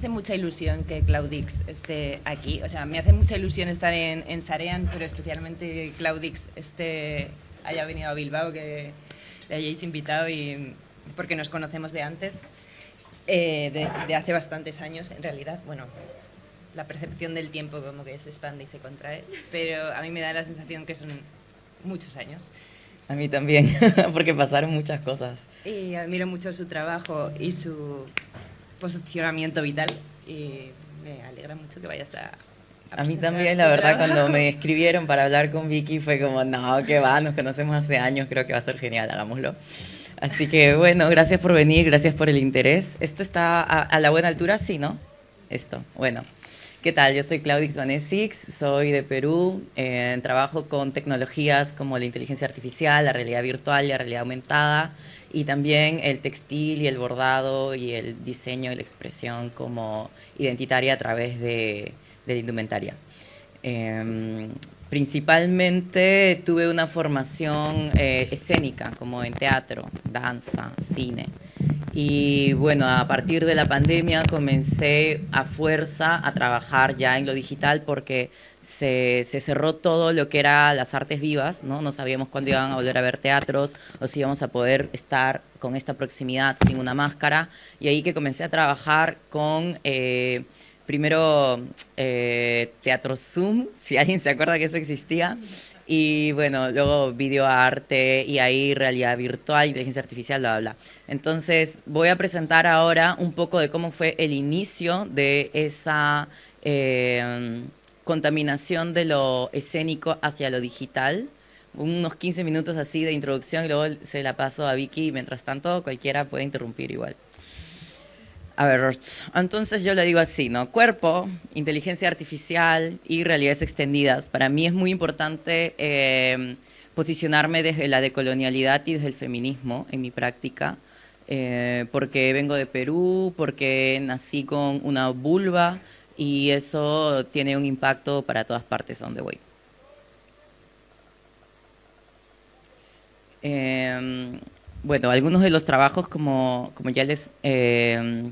hace mucha ilusión que Claudix esté aquí. O sea, me hace mucha ilusión estar en Sarean, pero especialmente que Claudix haya venido a Bilbao, que le hayáis invitado y porque nos conocemos de antes, de hace bastantes años, en realidad. Bueno, la percepción del tiempo como que se expande y se contrae, pero a mí me da la sensación que son muchos años. A mí también, porque pasaron muchas cosas. Y admiro mucho su trabajo y su posicionamiento vital y me alegra mucho que vayas A mí presentar también, tu la verdad, trabajo. cuando me escribieron para hablar con Vicky fue como, no, que va, nos conocemos hace años, creo que va a ser genial, hagámoslo. Así que bueno, gracias por venir, gracias por el interés. ¿Esto está a la buena altura? Sí, ¿no? Esto, bueno. ¿Qué tal? Yo soy Claudix Vanesix, soy de Perú, trabajo con tecnologías como la inteligencia artificial, la realidad virtual y la realidad aumentada, y también el textil y el bordado y el diseño y la expresión como identitaria a través de la indumentaria. Eh, Principalmente tuve una formación escénica, como en teatro, danza, cine. Y bueno, a partir de la pandemia comencé a fuerza a trabajar ya en lo digital porque se cerró todo lo que era las artes vivas, ¿no? No sabíamos cuándo iban a volver a ver teatros o si íbamos a poder estar con esta proximidad sin una máscara. Y ahí que comencé a trabajar con primero Teatro Zoom, si alguien se acuerda que eso existía, y bueno, luego videoarte y ahí realidad virtual, inteligencia artificial, bla, bla, bla. Entonces voy a presentar ahora un poco de cómo fue el inicio de esa contaminación de lo escénico hacia lo digital. Unos 15 minutos así de introducción y luego se la paso a Vicky. Mientras tanto, cualquiera puede interrumpir igual. A ver, entonces yo le digo así, ¿no? Cuerpo, inteligencia artificial y realidades extendidas. Para mí es muy importante posicionarme desde la decolonialidad y desde el feminismo en mi práctica, porque vengo de Perú, porque nací con una vulva y eso tiene un impacto para todas partes a donde voy. Bueno, algunos de los trabajos, como ya les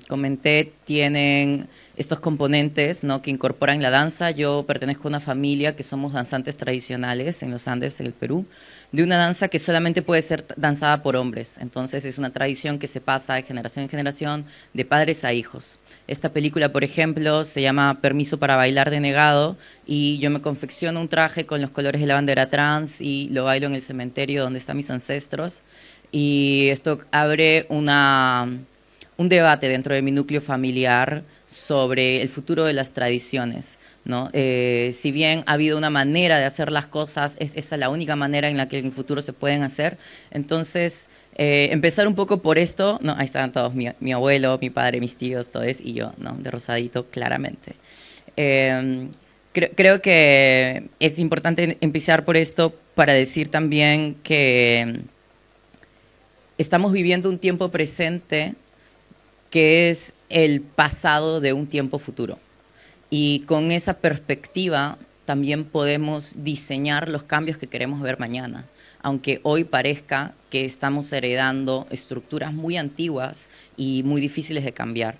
comenté, tienen estos componentes, ¿no?, que incorporan la danza. Yo pertenezco a una familia que somos danzantes tradicionales en los Andes, en el Perú, de una danza que solamente puede ser danzada por hombres. Entonces es una tradición que se pasa de generación en generación, de padres a hijos. Esta película, por ejemplo, se llama Permiso para bailar denegado y yo me confecciono un traje con los colores de la bandera trans y lo bailo en el cementerio donde están mis ancestros. Y esto abre un debate dentro de mi núcleo familiar sobre el futuro de las tradiciones, ¿no? Si bien ha habido una manera de hacer las cosas, es esa la única manera en la que en el futuro se pueden hacer. Entonces, empezar un poco por esto, ¿no? Ahí están todos, mi abuelo, mi padre, mis tíos, todos, y yo, ¿no?, de rosadito, claramente. Creo que es importante empezar por esto para decir también que estamos viviendo un tiempo presente que es el pasado de un tiempo futuro. Y con esa perspectiva también podemos diseñar los cambios que queremos ver mañana, aunque hoy parezca que estamos heredando estructuras muy antiguas y muy difíciles de cambiar.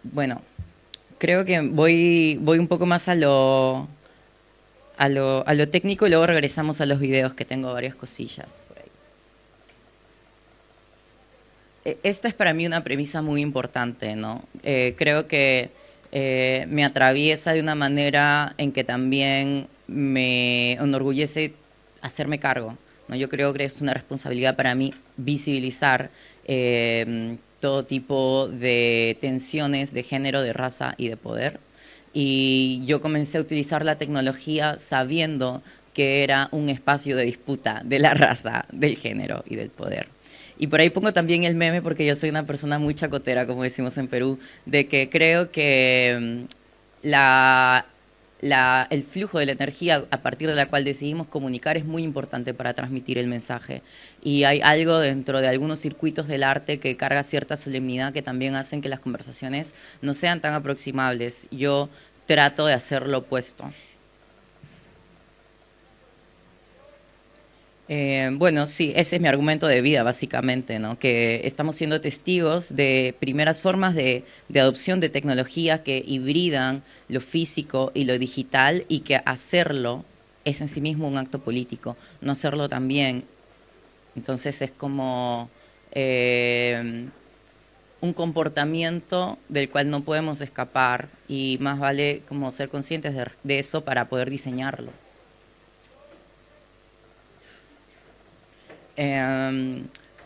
Bueno, creo que voy un poco más a lo técnico y luego regresamos a los videos, que tengo varias cosillas por ahí. Esta es para mí una premisa muy importante, ¿no? Creo que me atraviesa de una manera en que también me enorgullece hacerme cargo, ¿no? Yo creo que es una responsabilidad para mí visibilizar todo tipo de tensiones de género, de raza y de poder. Y yo comencé a utilizar la tecnología sabiendo que era un espacio de disputa de la raza, del género y del poder. Y por ahí pongo también el meme porque yo soy una persona muy chacotera, como decimos en Perú, de que creo que el flujo de la energía a partir de la cual decidimos comunicar es muy importante para transmitir el mensaje. Y hay algo dentro de algunos circuitos del arte que carga cierta solemnidad que también hacen que las conversaciones no sean tan aproximables. Yo trato de hacer lo opuesto. Bueno, sí, ese es mi argumento de vida, básicamente, ¿no? Que estamos siendo testigos de primeras formas de adopción de tecnologías que hibridan lo físico y lo digital y que hacerlo es en sí mismo un acto político, no hacerlo también. Entonces es como un comportamiento del cual no podemos escapar y más vale como ser conscientes de eso para poder diseñarlo.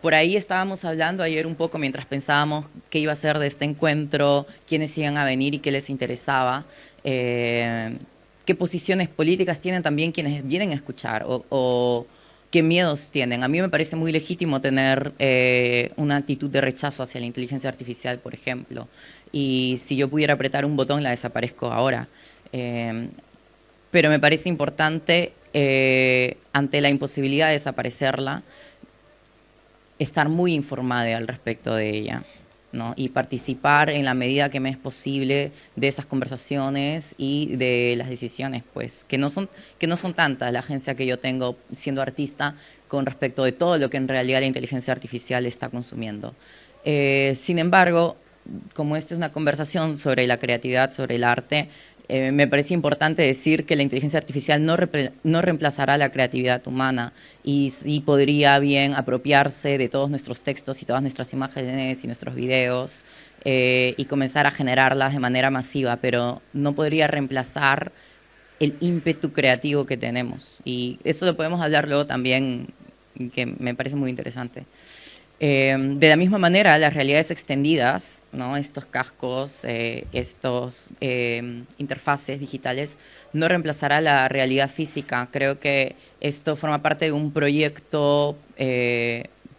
Por ahí estábamos hablando ayer un poco mientras pensábamos qué iba a ser de este encuentro, quiénes iban a venir y qué les interesaba, qué posiciones políticas tienen también quienes vienen a escuchar o qué miedos tienen. A mí me parece muy legítimo tener una actitud de rechazo hacia la inteligencia artificial, por ejemplo, y si yo pudiera apretar un botón la desaparezco ahora. Pero me parece importante, ante la imposibilidad de desaparecerla, estar muy informada al respecto de ella, ¿no? Y participar en la medida que me es posible de esas conversaciones y de las decisiones, pues, que no son tantas la agencia que yo tengo siendo artista con respecto de todo lo que en realidad la inteligencia artificial está consumiendo. Sin embargo, como esta es una conversación sobre la creatividad, sobre el arte, me parece importante decir que la inteligencia artificial no reemplazará la creatividad humana y sí podría bien apropiarse de todos nuestros textos y todas nuestras imágenes y nuestros videos y comenzar a generarlas de manera masiva, pero no podría reemplazar el ímpetu creativo que tenemos. Y eso lo podemos hablar luego también, que me parece muy interesante. De la misma manera, las realidades extendidas, ¿no? Estos cascos, estos interfaces digitales, no reemplazará la realidad física. Creo que esto forma parte de un proyecto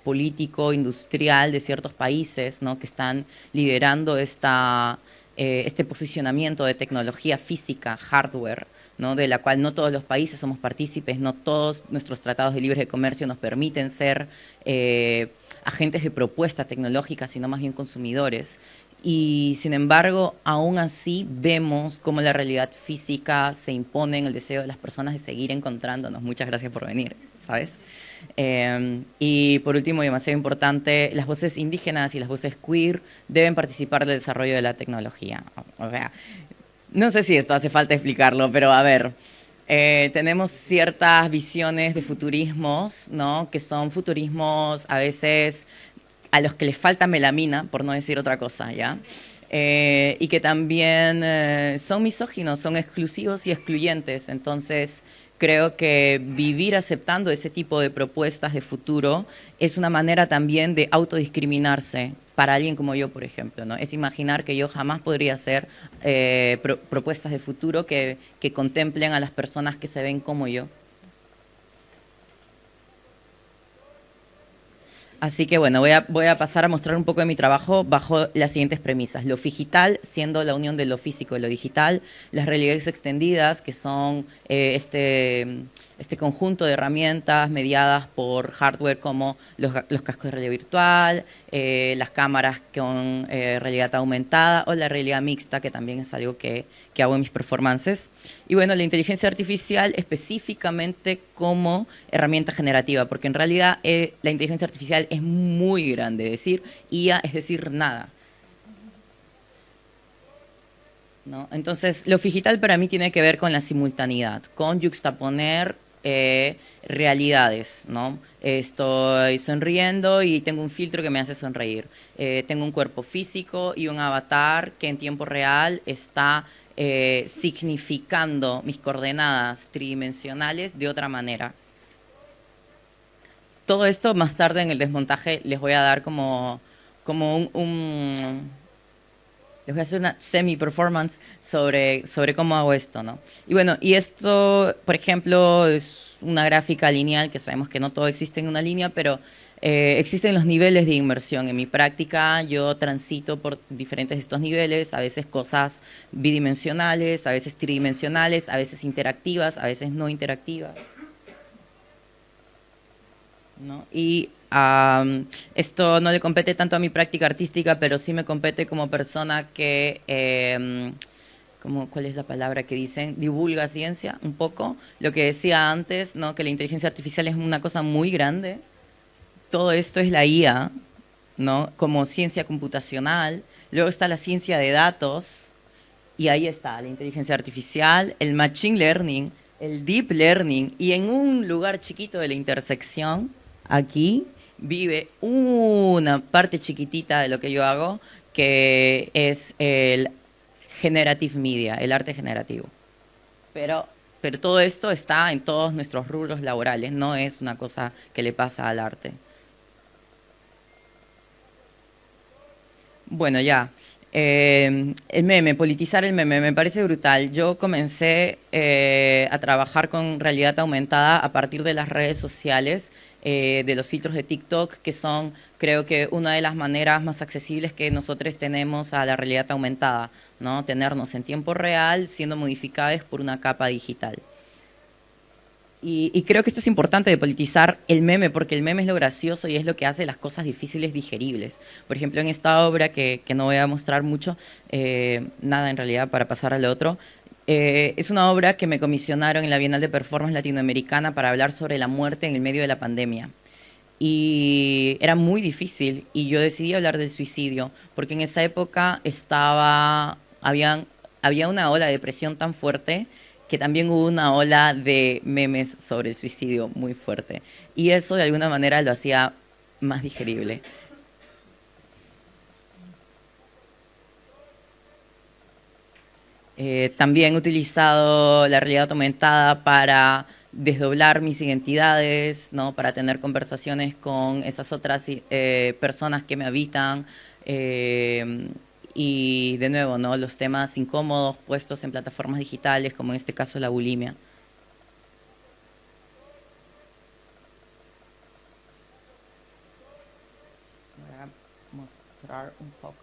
político, industrial de ciertos países, ¿no? Que están liderando este posicionamiento de tecnología física, hardware, ¿no? De la cual no todos los países somos partícipes, no todos nuestros tratados de libre comercio nos permiten ser agentes de propuesta tecnológica, sino más bien consumidores. Y sin embargo, aún así vemos cómo la realidad física se impone en el deseo de las personas de seguir encontrándonos. Muchas gracias por venir, ¿sabes? Y por último, y demasiado importante, las voces indígenas y las voces queer deben participar del desarrollo de la tecnología. O sea, no sé si esto hace falta explicarlo, pero a ver, tenemos ciertas visiones de futurismos, ¿no? Que son futurismos a veces a los que les falta melamina, por no decir otra cosa, ¿ya? Y que también son misóginos, son exclusivos y excluyentes. Entonces, creo que vivir aceptando ese tipo de propuestas de futuro es una manera también de autodiscriminarse para alguien como yo, por ejemplo, ¿no? Es imaginar que yo jamás podría hacer propuestas de futuro que contemplen a las personas que se ven como yo. Así que bueno, voy a pasar a mostrar un poco de mi trabajo bajo las siguientes premisas. Lo digital, siendo la unión de lo físico y lo digital. Las realidades extendidas, que son este conjunto de herramientas mediadas por hardware como los cascos de realidad virtual, las cámaras con realidad aumentada o la realidad mixta, que también es algo que hago en mis performances. Y bueno, la inteligencia artificial específicamente como herramienta generativa, porque en realidad la inteligencia artificial es muy grande. Decir IA es decir nada, ¿no? Entonces, lo digital para mí tiene que ver con la simultaneidad, con yuxtaponer realidades, ¿no? Estoy sonriendo y tengo un filtro que me hace sonreír. Tengo un cuerpo físico y un avatar que en tiempo real está significando mis coordenadas tridimensionales de otra manera. Todo esto más tarde en el desmontaje les voy a dar como les voy a hacer una semi-performance sobre cómo hago esto, ¿no? Y bueno, y esto, por ejemplo, es una gráfica lineal, que sabemos que no todo existe en una línea, pero existen los niveles de inmersión. En mi práctica yo transito por diferentes de estos niveles, a veces cosas bidimensionales, a veces tridimensionales, a veces interactivas, a veces no interactivas, ¿no? Y esto no le compete tanto a mi práctica artística, pero sí me compete como persona que ¿cuál es la palabra que dicen? Divulga ciencia un poco. Lo que decía antes, ¿no? Que la inteligencia artificial es una cosa muy grande. Todo esto es la IA, ¿no? Como ciencia computacional. Luego está la ciencia de datos, y ahí está la inteligencia artificial, el machine learning, el deep learning, y en un lugar chiquito de la intersección, aquí, vive una parte chiquitita de lo que yo hago, que es el generative media, el arte generativo. Pero todo esto está en todos nuestros rubros laborales, no es una cosa que le pasa al arte. Bueno, ya. El meme, politizar el meme, me parece brutal. Yo comencé a trabajar con realidad aumentada a partir de las redes sociales, de los filtros de TikTok, que son, creo que, una de las maneras más accesibles que nosotros tenemos a la realidad aumentada, ¿no? Tenernos en tiempo real siendo modificados por una capa digital. Y creo que esto es importante de politizar el meme, porque el meme es lo gracioso y es lo que hace las cosas difíciles digeribles. Por ejemplo, en esta obra, que no voy a mostrar mucho, nada en realidad para pasar al otro, es una obra que me comisionaron en la Bienal de Performance Latinoamericana para hablar sobre la muerte en el medio de la pandemia. Y era muy difícil, y yo decidí hablar del suicidio, porque en esa época había una ola de depresión tan fuerte que también hubo una ola de memes sobre el suicidio muy fuerte. Y eso de alguna manera lo hacía más digerible. También he utilizado la realidad aumentada para desdoblar mis identidades, ¿no? Para tener conversaciones con esas otras personas que me habitan. Y de nuevo, ¿no? Los temas incómodos puestos en plataformas digitales, como en este caso la bulimia. Voy a mostrar un poco.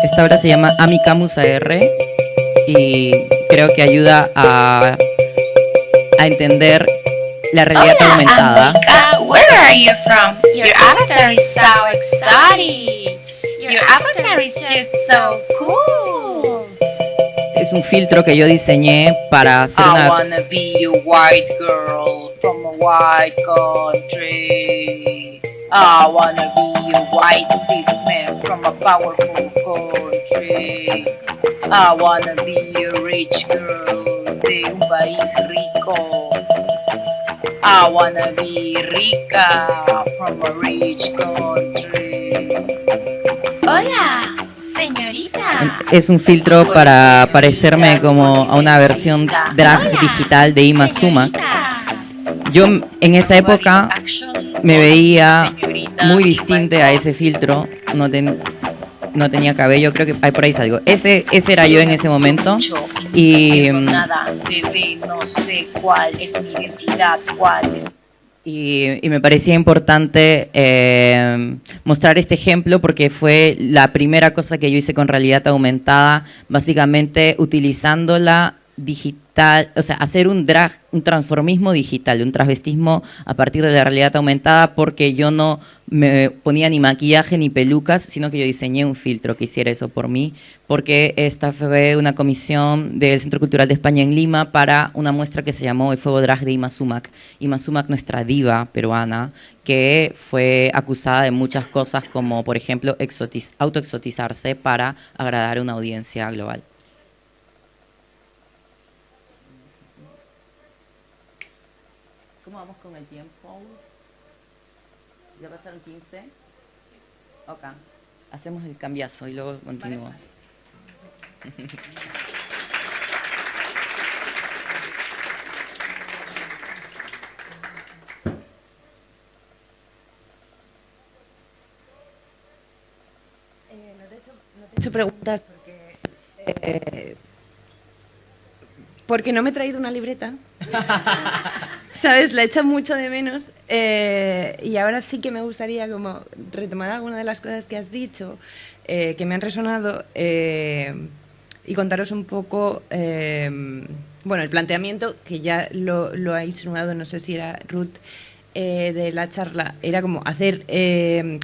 Esta obra se llama Amicamus AR y creo que ayuda a entender la realidad aumentada. Amica, where are you from? Your avatar is so exotic. Your avatar is just so cool. Es un filtro que yo diseñé para hacer I wanna be a white girl from a white country. I wanna be a white cis man from a powerful country. I wanna be a rich girl de un país rico. I wanna be rica from a rich country. Hola, señorita. Es un filtro para parecerme como a una versión drag digital de Ima Sumac. Yo en esa época me veía muy distinta a ese filtro, no tenía cabello, creo que por ahí salgo. Ese era yo en ese momento. Y no sé cuál es mi identidad, cuál es. Y me parecía importante mostrar este ejemplo porque fue la primera cosa que yo hice con realidad aumentada, básicamente utilizándola digital, o sea, hacer un drag, un transformismo digital, un travestismo a partir de la realidad aumentada, porque yo no me ponía ni maquillaje ni pelucas, sino que yo diseñé un filtro que hiciera eso por mí, porque esta fue una comisión del Centro Cultural de España en Lima para una muestra que se llamó El Fuego Drag de Ima Sumac. Ima Sumac, nuestra diva peruana, que fue acusada de muchas cosas, como por ejemplo autoexotizarse para agradar a una audiencia global. ¿Cómo vamos con el tiempo? ¿Ya pasaron 15? Ok. Hacemos el cambiazo y luego continúo. Vale. No te he hecho preguntas porque no me he traído una libreta. ¿Sabes? La he hecho mucho de menos y ahora sí que me gustaría como retomar alguna de las cosas que has dicho que me han resonado y contaros un poco bueno, el planteamiento, que ya lo ha insinuado, no sé si era Ruth, de la charla, era como hacer,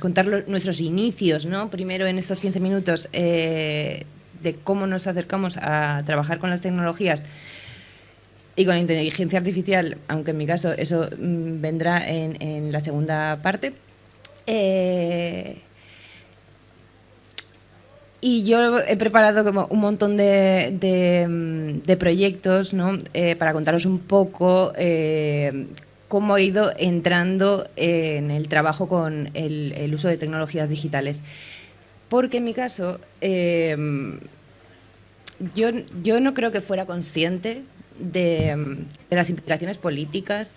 contar nuestros inicios, ¿no? Primero en estos 15 minutos de cómo nos acercamos a trabajar con las tecnologías y con la inteligencia artificial, aunque en mi caso eso vendrá en la segunda parte. Y yo he preparado como un montón de proyectos, ¿no? Para contaros un poco cómo he ido entrando en el trabajo con el uso de tecnologías digitales. Porque en mi caso, yo no creo que fuera consciente de las implicaciones políticas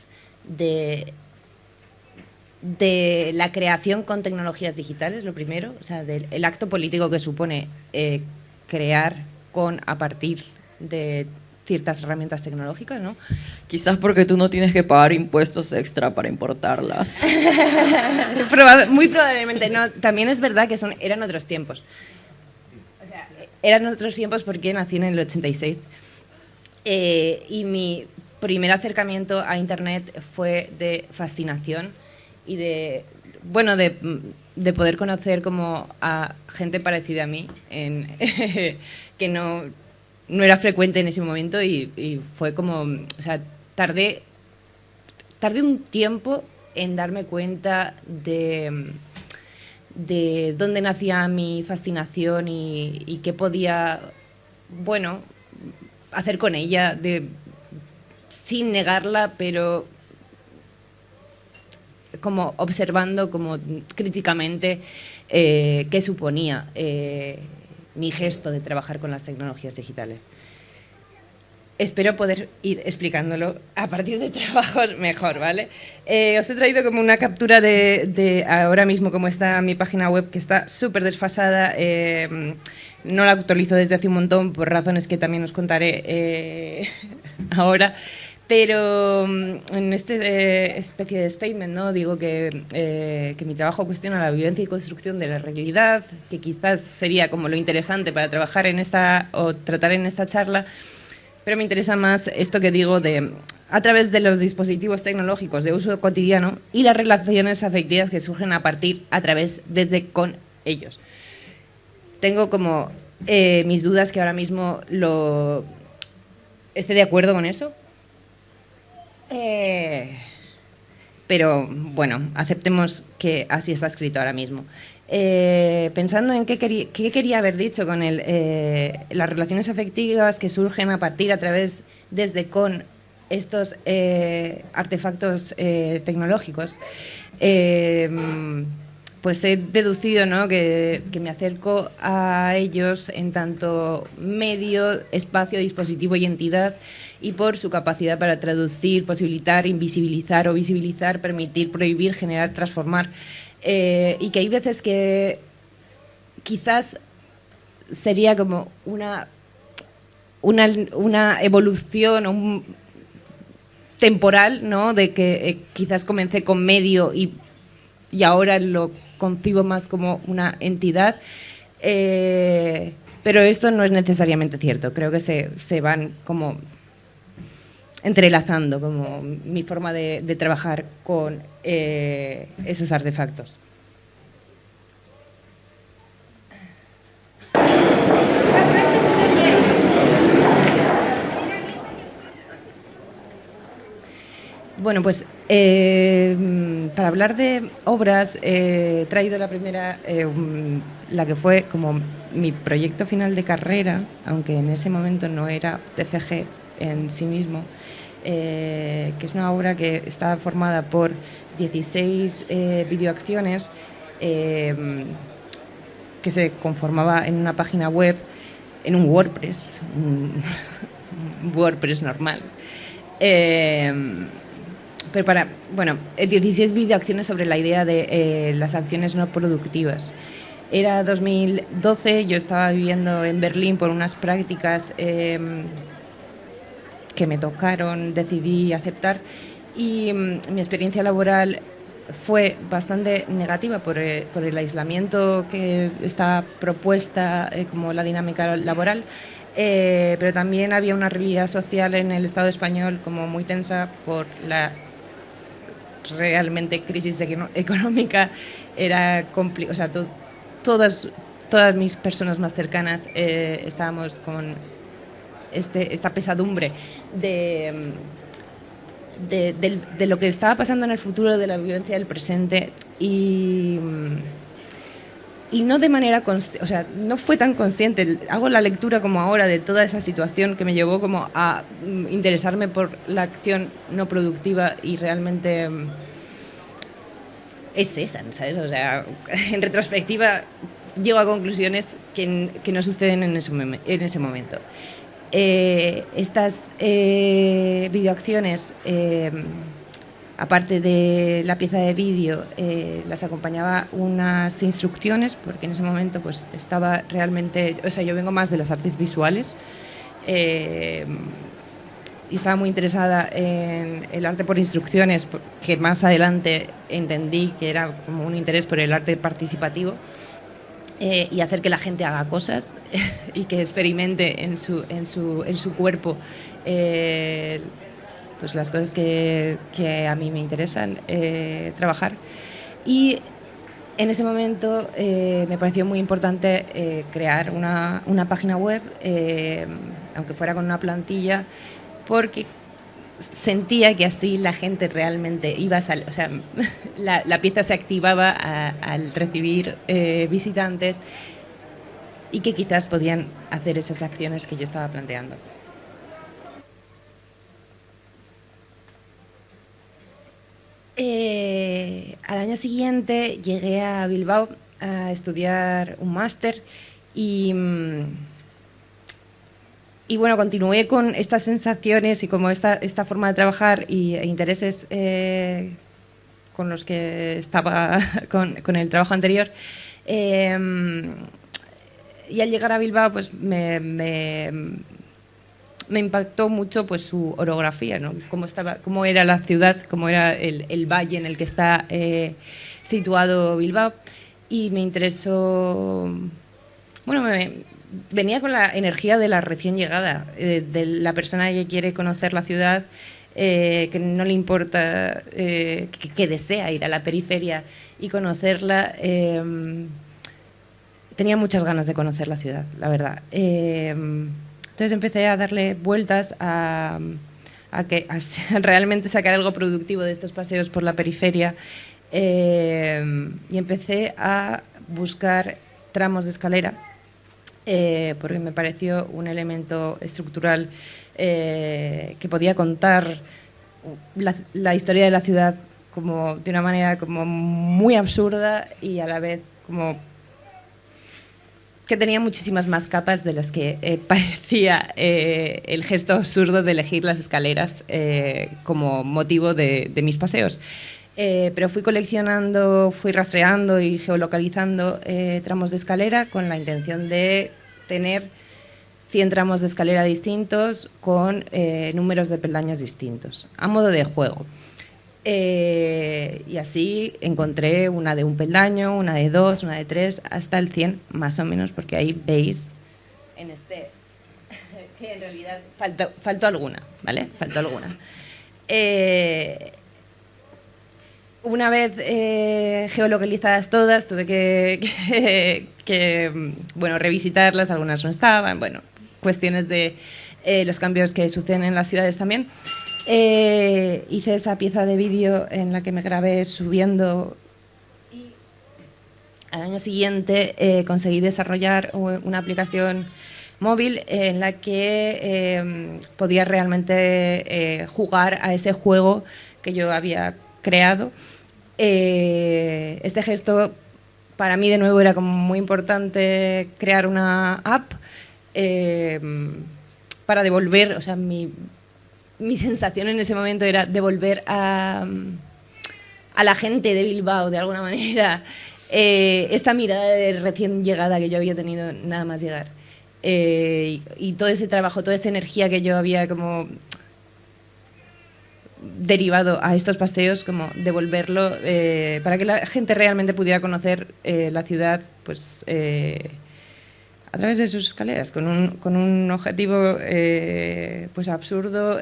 de la creación con tecnologías digitales, lo primero, o sea, del acto político que supone crear a partir de ciertas herramientas tecnológicas, ¿no? Quizás porque tú no tienes que pagar impuestos extra para importarlas. Muy probablemente no. También es verdad que eran otros tiempos. O sea, eran otros tiempos porque nací en el 86. Y mi primer acercamiento a Internet fue de fascinación y de poder conocer como a gente parecida a mí, que no era frecuente en ese momento y fue como, o sea, tardé un tiempo en darme cuenta de dónde nacía mi fascinación y qué podía, bueno, hacer con ella, sin negarla, pero como observando como críticamente qué suponía mi gesto de trabajar con las tecnologías digitales. Espero poder ir explicándolo a partir de trabajos mejor, ¿vale? Os he traído como una captura de ahora mismo cómo está mi página web, que está súper desfasada. No la actualizo desde hace un montón por razones que también os contaré ahora. Pero en esta especie de statement, ¿no? Digo que mi trabajo cuestiona la vivencia y construcción de la realidad, que quizás sería como lo interesante para trabajar o tratar en esta charla, pero me interesa más esto que digo a través de los dispositivos tecnológicos de uso cotidiano y las relaciones afectivas que surgen desde con ellos. Tengo como mis dudas que ahora mismo esté de acuerdo con eso. Pero bueno, aceptemos que así está escrito ahora mismo. Pensando en qué quería haber dicho con las relaciones afectivas que surgen desde con estos artefactos tecnológicos, pues he deducido, ¿no?, que me acerco a ellos en tanto medio, espacio, dispositivo y entidad, y por su capacidad para traducir, posibilitar, invisibilizar o visibilizar, permitir, prohibir, generar, transformar. Y que hay veces que quizás sería como una evolución temporal, ¿no?, de que quizás comencé con medio y ahora lo concibo más como una entidad. Pero esto no es necesariamente cierto. Creo que se van como entrelazando como mi forma de trabajar con esos artefactos. Bueno, pues para hablar de obras he traído la primera, la que fue como mi proyecto final de carrera, aunque en ese momento no era TFG en sí mismo, que es una obra que está formada por 16 videoacciones que se conformaba en una página web, en un WordPress, un WordPress normal. Pero 16 videoacciones sobre la idea de las acciones no productivas. Era 2012, yo estaba viviendo en Berlín por unas prácticas que me tocaron, decidí aceptar, y mi experiencia laboral fue bastante negativa por el aislamiento que está propuesta como la dinámica laboral. pero también había una realidad social en el Estado español como muy tensa por la realmente crisis económica. Era o sea, todas mis personas más cercanas estábamos con esta pesadumbre de lo que estaba pasando en el futuro, de la violencia del presente, y no de manera o sea, no fue tan consciente. Hago la lectura como ahora de toda esa situación que me llevó como a interesarme por la acción no productiva, y realmente es esa, ¿sabes? O sea, en retrospectiva llego a conclusiones que no suceden en ese momento. Estas videoacciones, aparte de la pieza de vídeo, las acompañaba unas instrucciones, porque en ese momento pues estaba realmente, o sea, yo vengo más de las artes visuales, y estaba muy interesada en el arte por instrucciones, que más adelante entendí que era como un interés por el arte participativo, y hacer que la gente haga cosas y que experimente en su cuerpo pues las cosas que a mí me interesan trabajar. Y en ese momento me pareció muy importante crear una página web, aunque fuera con una plantilla, porque sentía que así la gente realmente iba a salir, o sea, la pieza se activaba al recibir visitantes, y que quizás podían hacer esas acciones que yo estaba planteando. Al año siguiente llegué a Bilbao a estudiar un máster, y bueno, continué con estas sensaciones y como esta forma de trabajar e intereses con los que estaba con el trabajo anterior. Y al llegar a Bilbao pues me impactó mucho pues su orografía, ¿no? Cómo era la ciudad, cómo era el valle en el que está situado Bilbao, y me interesó, bueno, venía con la energía de la recién llegada, de la persona que quiere conocer la ciudad, que no le importa, que desea ir a la periferia y conocerla. Tenía muchas ganas de conocer la ciudad, la verdad. Entonces empecé a darle vueltas a realmente sacar algo productivo de estos paseos por la periferia, y empecé a buscar tramos de escalera, porque me pareció un elemento estructural que podía contar la historia de la ciudad como de una manera como muy absurda, y a la vez como que tenía muchísimas más capas de las que parecía el gesto absurdo de elegir las escaleras como motivo de mis paseos. Pero fui coleccionando, fui rastreando y geolocalizando tramos de escalera con la intención de tener 100 tramos de escalera distintos con números de peldaños distintos, a modo de juego. Y así encontré una de un peldaño, una de 2, una de 3, hasta el 100 más o menos, porque ahí veis en que en realidad faltó alguna, ¿vale? Faltó alguna. Una vez geolocalizadas todas, tuve que bueno, revisitarlas, algunas no estaban, bueno, cuestiones de los cambios que suceden en las ciudades también. Hice esa pieza de vídeo en la que me grabé subiendo, y al año siguiente conseguí desarrollar una aplicación móvil en la que podía realmente jugar a ese juego que yo había creado. Este gesto para mí de nuevo era como muy importante, crear una app para devolver, o sea, mi sensación en ese momento era devolver a la gente de Bilbao, de alguna manera, esta mirada de recién llegada que yo había tenido nada más llegar. Y todo ese trabajo, toda esa energía que yo había como derivado a estos paseos, como devolverlo para que la gente realmente pudiera conocer la ciudad pues a través de sus escaleras, con un objetivo pues absurdo. O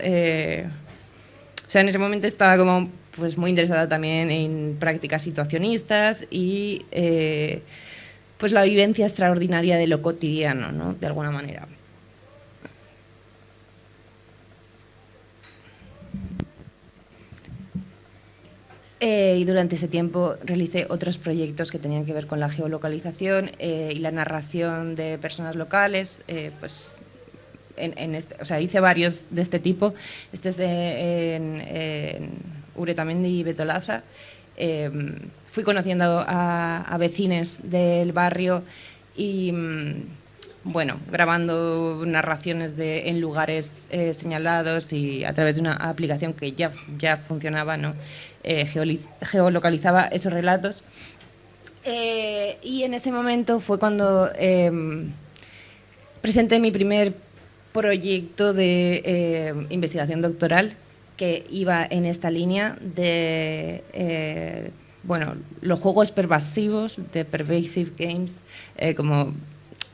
sea, en ese momento estaba como pues muy interesada también en prácticas situacionistas y pues la vivencia extraordinaria de lo cotidiano, ¿no? De alguna manera. Y durante ese tiempo realicé otros proyectos que tenían que ver con la geolocalización y la narración de personas locales. Pues o sea, hice varios de este tipo. Este es en Uretamendi y Betolaza. Fui conociendo a vecines del barrio y bueno, grabando narraciones en lugares señalados y a través de una aplicación que ya funcionaba, ¿no? Geolocalizaba esos relatos. Y en ese momento fue cuando presenté mi primer proyecto de investigación doctoral que iba en esta línea de bueno, los juegos pervasivos, de pervasive games,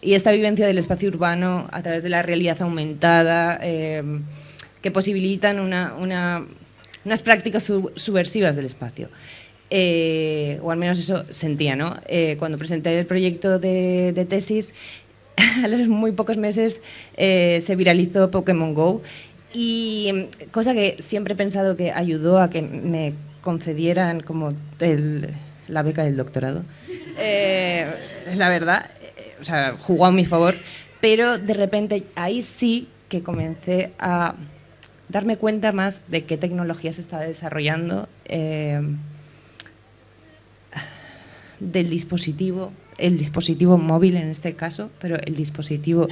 y esta vivencia del espacio urbano a través de la realidad aumentada, que posibilitan unas prácticas subversivas del espacio. O al menos eso sentía, ¿no? Cuando presenté el proyecto de tesis, a los muy pocos meses se viralizó Pokémon GO, y cosa que siempre he pensado que ayudó a que me concedieran como la beca del doctorado. Es la verdad, o sea, jugó a mi favor, pero de repente ahí sí que comencé a darme cuenta más de qué tecnología se estaba desarrollando, del dispositivo, el dispositivo móvil en este caso, pero el dispositivo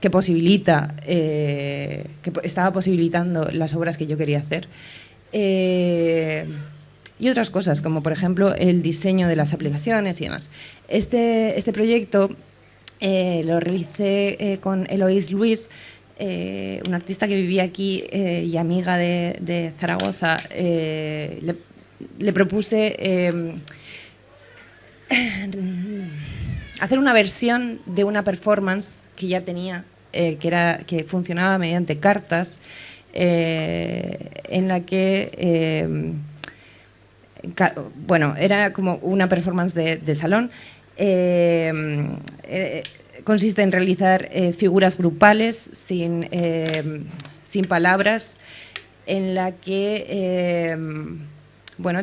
que posibilita, que estaba posibilitando las obras que yo quería hacer. Y otras cosas, como por ejemplo el diseño de las aplicaciones y demás. Este proyecto lo realicé con Eloís Luis, una artista que vivía aquí y amiga de Zaragoza. Le propuse hacer una versión de una performance que ya tenía, que funcionaba mediante cartas, en la que bueno, era como una performance de salón. Consiste en realizar figuras grupales sin palabras, en la que bueno,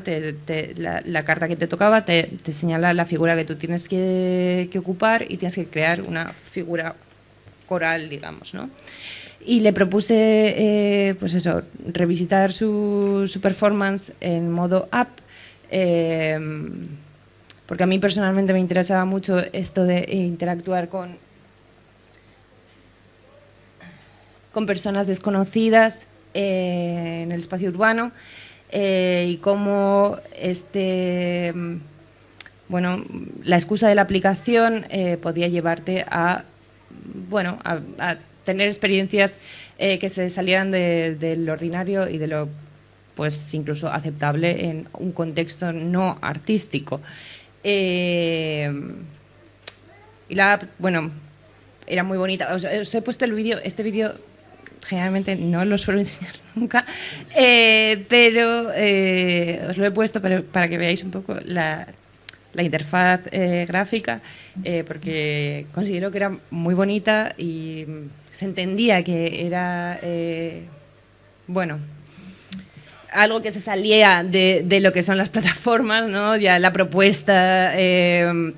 la carta que te tocaba te señala la figura que tú tienes que ocupar, y tienes que crear una figura coral, digamos, ¿no? Y le propuse pues eso, revisitar su performance en modo app, porque a mí personalmente me interesaba mucho esto de interactuar con personas desconocidas en el espacio urbano, y cómo bueno, la excusa de la aplicación podía llevarte a, bueno, a tener experiencias que se salieran del ordinario y de lo pues incluso aceptable en un contexto no artístico. Y la app, bueno, era muy bonita. Os he puesto el vídeo, este vídeo generalmente no lo suelo enseñar nunca, pero os lo he puesto para que veáis un poco la interfaz gráfica, porque considero que era muy bonita y se entendía que era, bueno, algo que se salía de lo que son las plataformas, ¿no? Ya la propuesta en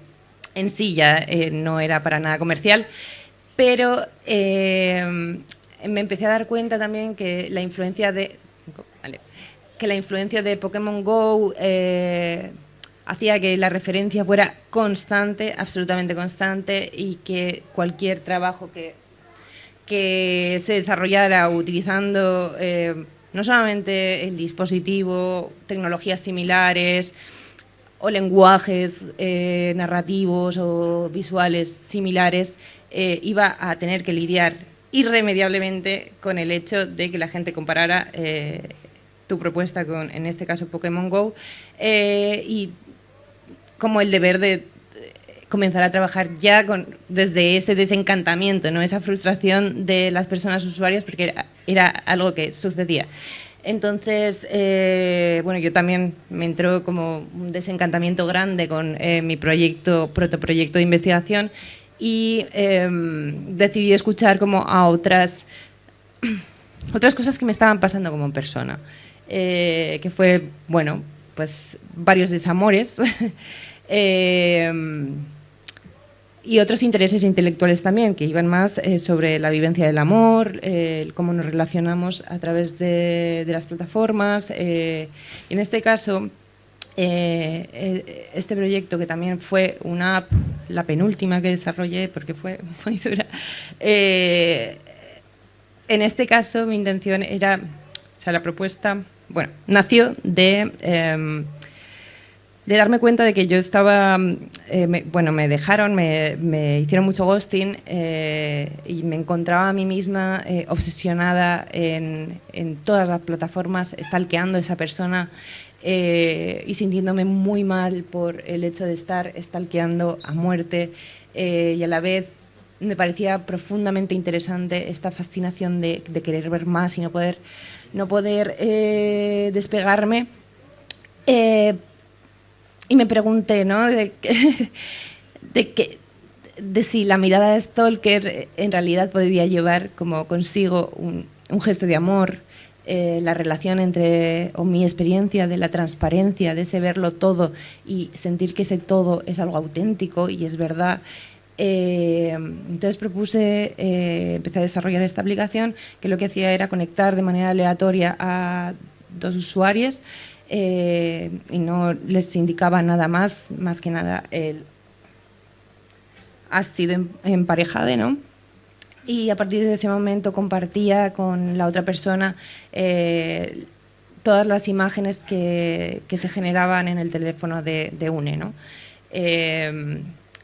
sí ya no era para nada comercial, pero me empecé a dar cuenta también que la influencia de Pokémon GO hacía que la referencia fuera constante, absolutamente constante, y que cualquier trabajo que se desarrollara utilizando no solamente el dispositivo, tecnologías similares o lenguajes narrativos o visuales similares, iba a tener que lidiar irremediablemente con el hecho de que la gente comparara tu propuesta con, en este caso, Pokémon GO, y como el deber de comenzar a trabajar ya desde ese desencantamiento, ¿no? Esa frustración de las personas usuarias, porque era algo que sucedía. Entonces, bueno, yo también me entró como un desencantamiento grande con mi protoproyecto de investigación, y decidí escuchar como a otras cosas que me estaban pasando como persona, que fue, bueno, pues varios desamores y otros intereses intelectuales también, que iban más sobre la vivencia del amor, cómo nos relacionamos a través de las plataformas. Y en este caso, este proyecto, que también fue una app, la penúltima que desarrollé, porque fue muy dura, en este caso mi intención era, o sea, la propuesta, bueno, nació de darme cuenta de que yo estaba, me dejaron, me hicieron mucho ghosting, y me encontraba a mí misma obsesionada en todas las plataformas, stalkeando a esa persona, y sintiéndome muy mal por el hecho de estar stalkeando a muerte, y a la vez me parecía profundamente interesante esta fascinación de querer ver más y no poder despegarme. Y me pregunté, ¿no?, de si la mirada de stalker en realidad podría llevar como consigo un gesto de amor, la relación o mi experiencia de la transparencia, de ese verlo todo y sentir que ese todo es algo auténtico y es verdad. Entonces empecé a desarrollar esta aplicación, que lo que hacía era conectar de manera aleatoria a dos usuarios, y no les indicaba nada más que nada has sido emparejado, ¿no? Y a partir de ese momento compartía con la otra persona todas las imágenes que se generaban en el teléfono de UNE, ¿no?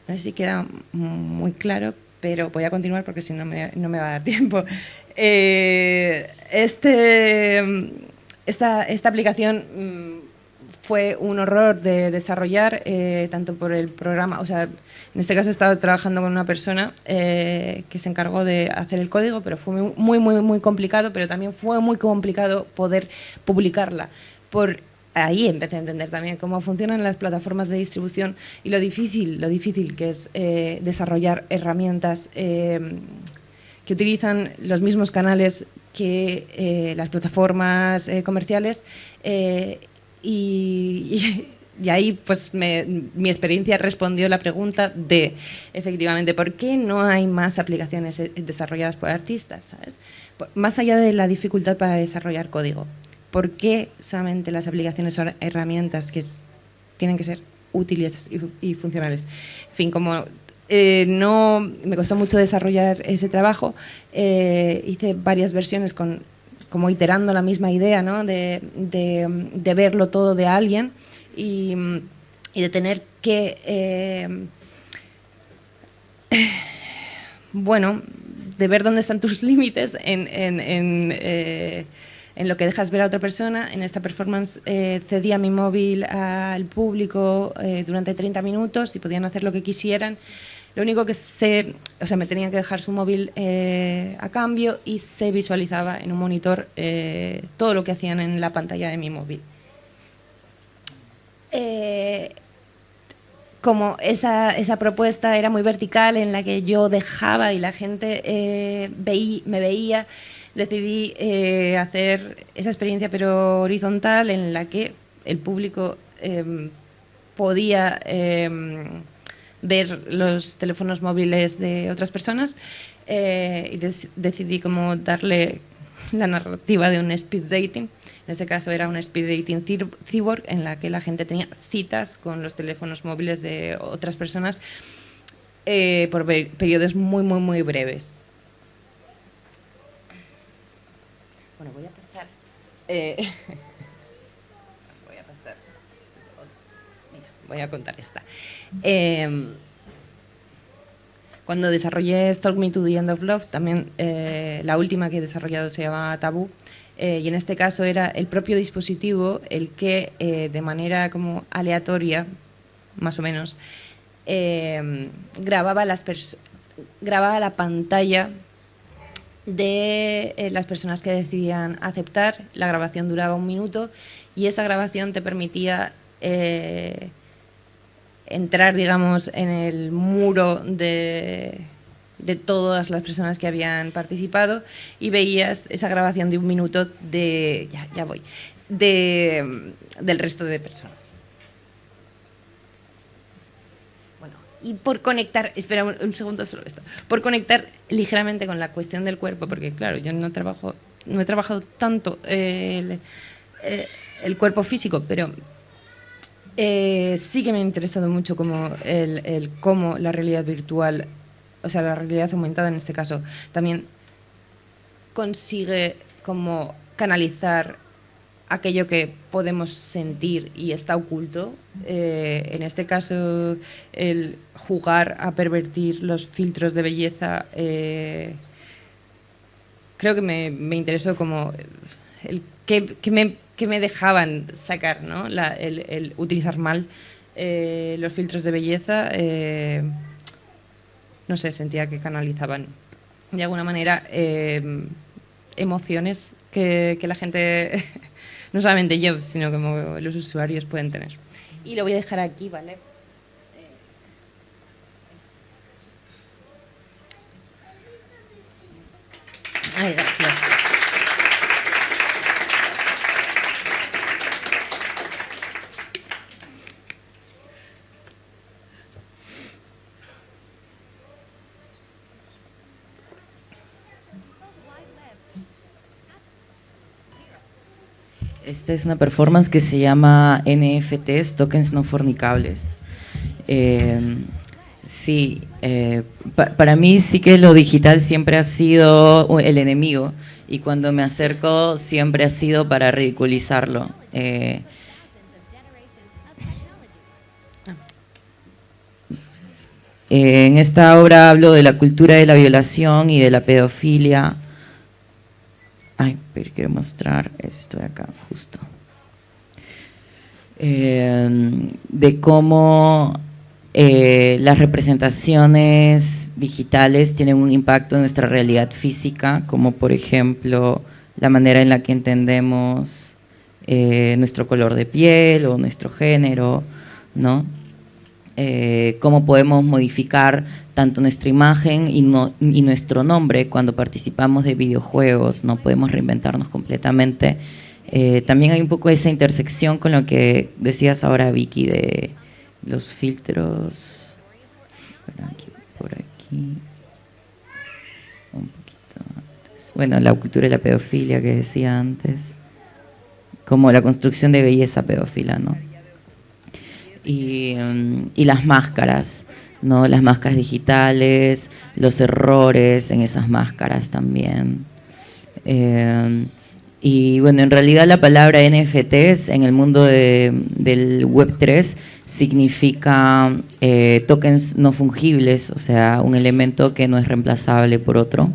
No sé si queda muy claro, pero voy a continuar porque si no me va a dar tiempo. Esta aplicación fue un horror de desarrollar, tanto por el programa, o sea, en este caso he estado trabajando con una persona que se encargó de hacer el código, pero fue muy complicado, pero también fue muy complicado poder publicarla. Por ahí empecé a entender también cómo funcionan las plataformas de distribución y lo difícil que es desarrollar herramientas que utilizan los mismos canales que las plataformas comerciales, y ahí pues mi experiencia respondió la pregunta de, efectivamente, ¿por qué no hay más aplicaciones desarrolladas por artistas? ¿Sabes? Más allá de la dificultad para desarrollar código, ¿por qué solamente las aplicaciones son herramientas que tienen que ser útiles y funcionales? En fin, como no me costó mucho desarrollar ese trabajo, hice varias versiones como iterando la misma idea, ¿no?, de verlo todo de alguien y de tener que bueno, de ver dónde están tus límites en lo que dejas ver a otra persona. En esta performance cedía mi móvil al público durante 30 minutos y podían hacer lo que quisieran. Lo único que me tenían que dejar su móvil a cambio, y se visualizaba en un monitor todo lo que hacían en la pantalla de mi móvil. Como esa propuesta era muy vertical, en la que yo dejaba y la gente me veía, decidí hacer esa experiencia pero horizontal, en la que el público podía ver los teléfonos móviles de otras personas, y decidí como darle la narrativa de un speed dating. En este caso era un speed dating cyborg, en la que la gente tenía citas con los teléfonos móviles de otras personas por periodos muy breves. Bueno, voy a pasar. Voy a contar esta. Cuando desarrollé Stalk Me to the End of Love, también la última que he desarrollado se llama Tabú, y en este caso era el propio dispositivo el que de manera como aleatoria, más o menos, grababa la pantalla de las personas que decidían aceptar. La grabación duraba 1 minuto y esa grabación te permitía entrar, digamos, en el muro de todas las personas que habían participado y veías esa grabación de 1 minuto del resto de personas. Y por conectar, espera un segundo solo esto, por conectar ligeramente con la cuestión del cuerpo, porque claro, yo no he trabajado tanto el cuerpo físico, pero sí que me ha interesado mucho como cómo la realidad virtual, o sea, la realidad aumentada en este caso, también consigue como canalizar aquello que podemos sentir y está oculto. En este caso, el jugar a pervertir los filtros de belleza, creo que me interesó como el que me dejaban sacar, ¿no? El utilizar mal los filtros de belleza. No sé, sentía que canalizaban de alguna manera emociones que la gente... No solamente yo, sino como los usuarios pueden tener. Y lo voy a dejar aquí, ¿vale? Ay, gracias. Esta es una performance que se llama NFTs, tokens no fornicables. Sí, para mí sí que lo digital siempre ha sido el enemigo y cuando me acerco siempre ha sido para ridiculizarlo. En esta obra hablo de la cultura de la violación y de la pedofilia. Ay, pero quiero mostrar esto de acá, justo. De cómo las representaciones digitales tienen un impacto en nuestra realidad física, como por ejemplo la manera en la que entendemos nuestro color de piel o nuestro género, ¿no? Cómo podemos modificar tanto nuestra imagen y nuestro nombre cuando participamos de videojuegos, no podemos reinventarnos completamente. También hay un poco esa intersección con lo que decías ahora, Vicky, de los filtros. Por aquí. Un poquito antes. Bueno, la cultura de la pedofilia que decía antes. Como la construcción de belleza pedófila, ¿no? Y las máscaras, ¿no? Las máscaras digitales, los errores en esas máscaras también. Y bueno, en realidad la palabra NFTs en el mundo del Web3 significa tokens no fungibles, o sea, un elemento que no es reemplazable por otro.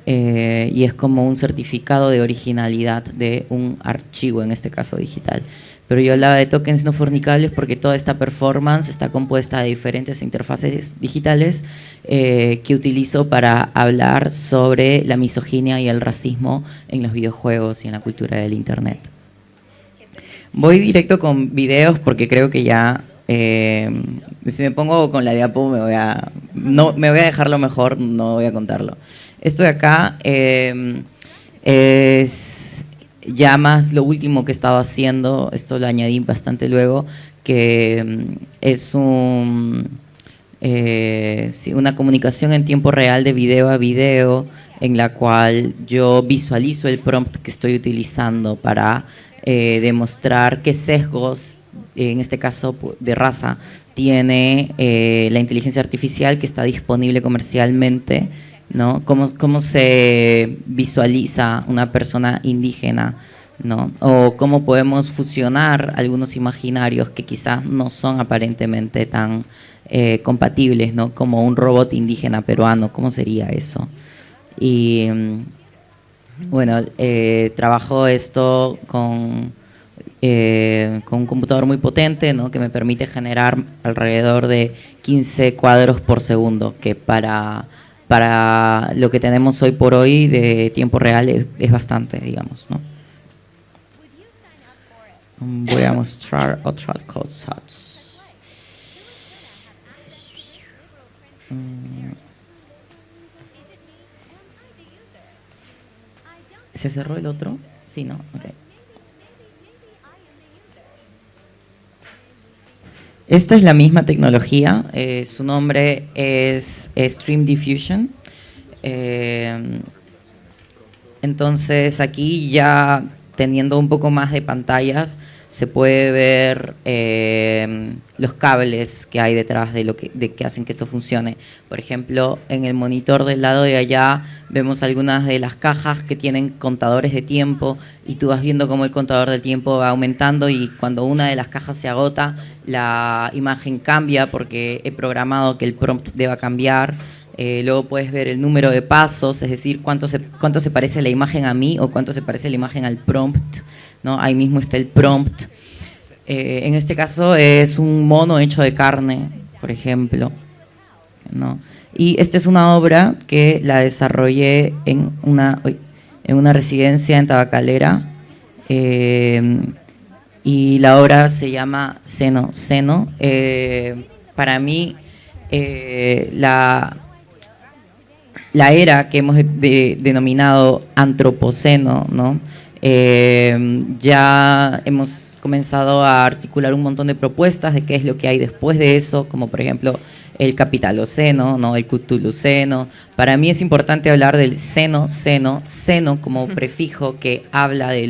Y es como un certificado de originalidad de un archivo, en este caso digital. Pero yo hablaba de tokens no fornicables porque toda esta performance está compuesta de diferentes interfaces digitales que utilizo para hablar sobre la misoginia y el racismo en los videojuegos y en la cultura del internet. Voy directo con videos porque creo que ya, si me pongo con la diapo me voy a dejarlo mejor, no voy a contarlo. Esto de acá es ya más lo último que estaba haciendo, esto lo añadí bastante luego, que es una comunicación en tiempo real de video a video, en la cual yo visualizo el prompt que estoy utilizando para demostrar qué sesgos, en este caso de raza, tiene la inteligencia artificial que está disponible comercialmente, ¿no? Cómo se visualiza una persona indígena, ¿no? O cómo podemos fusionar algunos imaginarios que quizás no son aparentemente tan compatibles, ¿no? Como un robot indígena peruano, ¿cómo sería eso? Y bueno, trabajo esto con con un computador muy potente, ¿no? Que me permite generar alrededor de 15 cuadros por segundo, que para lo que tenemos hoy por hoy de tiempo real es bastante, digamos, ¿no? Voy a mostrar otra cosa. ¿Se cerró el otro? Sí, ¿no? Okay. Esta es la misma tecnología, su nombre es Stream Diffusion. Entonces aquí ya teniendo un poco más de pantallas se puede ver los cables que hay detrás de que hacen que esto funcione. Por ejemplo, en el monitor del lado de allá vemos algunas de las cajas que tienen contadores de tiempo y tú vas viendo cómo el contador del tiempo va aumentando y cuando una de las cajas se agota, la imagen cambia porque he programado que el prompt deba cambiar. Luego puedes ver el número de pasos, es decir, cuánto se parece la imagen a mí o cuánto se parece la imagen al prompt, ¿no? Ahí mismo está el prompt. En este caso es un mono hecho de carne, por ejemplo, ¿no? Y esta es una obra que la desarrollé en una residencia en Tabacalera, y la obra se llama Seno. Para mí, la era que hemos denominado antropoceno, ¿no? Ya hemos comenzado a articular un montón de propuestas de qué es lo que hay después de eso, como por ejemplo el capitaloceno, ¿no? El cthulhuceno. Para mí es importante hablar del seno como prefijo que habla de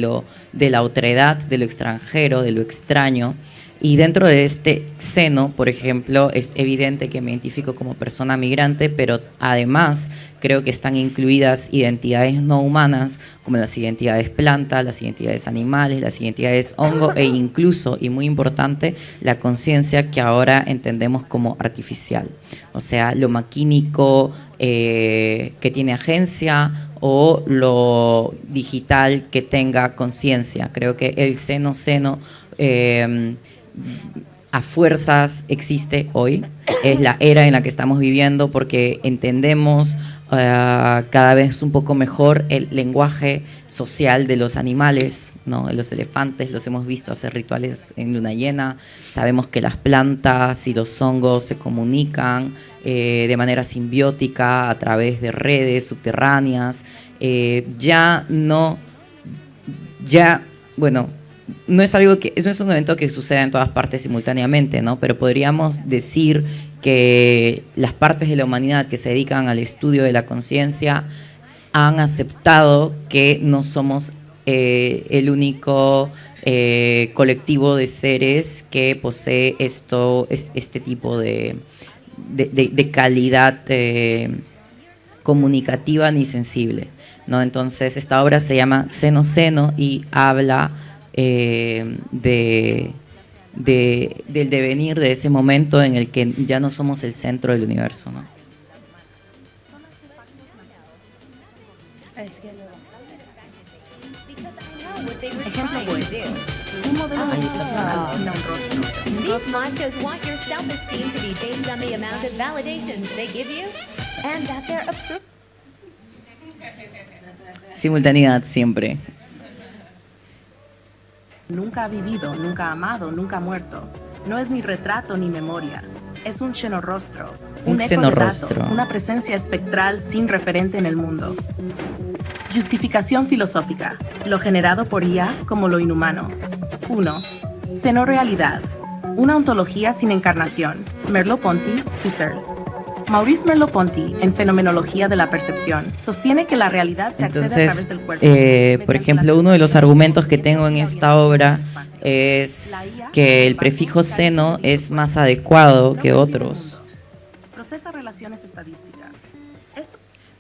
la otredad, de lo extranjero, de lo extraño. Y dentro de este seno, por ejemplo, es evidente que me identifico como persona migrante, pero además creo que están incluidas identidades no humanas, como las identidades plantas, las identidades animales, las identidades hongo e incluso, y muy importante, la conciencia que ahora entendemos como artificial. O sea, lo maquínico que tiene agencia o lo digital que tenga conciencia. Creo que el seno a fuerzas existe hoy, es la era en la que estamos viviendo porque entendemos cada vez un poco mejor el lenguaje social de los animales, ¿no? Los elefantes los hemos visto hacer rituales en luna llena, sabemos que las plantas y los hongos se comunican de manera simbiótica a través de redes subterráneas, no es un evento que suceda en todas partes simultáneamente, ¿no? Pero podríamos decir que las partes de la humanidad que se dedican al estudio de la conciencia han aceptado que no somos el único colectivo de seres que posee este tipo de calidad comunicativa ni sensible, ¿no? Entonces esta obra se llama Seno y habla del devenir de ese momento en el que ya no somos el centro del universo, ¿no? Ejemplo bueno. Un modelo de estacional asigna un rostro. These machos want your self-esteem to be based on the amount of validations they give you and that they're approved. Simultaneidad siempre. Nunca ha vivido, nunca ha amado, nunca ha muerto. No es ni retrato ni memoria. Es un xenorrostro. Un eco xenorrostro. de datos, una presencia espectral sin referente en el mundo. Justificación filosófica. Lo generado por IA como lo inhumano. 1. Xenorealidad. Una ontología sin encarnación. Merleau-Ponty, Husserl. Maurice Merleau-Ponty, en Fenomenología de la Percepción, sostiene que la realidad se accede a través del cuerpo. Por ejemplo, uno de los argumentos que tengo en esta obra es que el prefijo seno es más adecuado que otros Procesa relaciones estadísticas.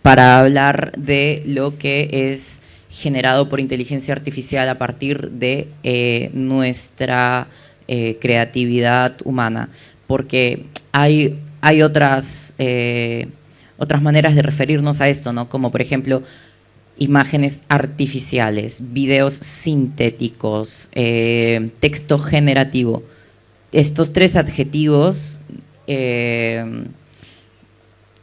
para hablar de lo que es generado por inteligencia artificial a partir de nuestra creatividad humana, porque hay otras maneras de referirnos a esto, ¿no? Como por ejemplo, imágenes artificiales, videos sintéticos, texto generativo. Estos tres adjetivos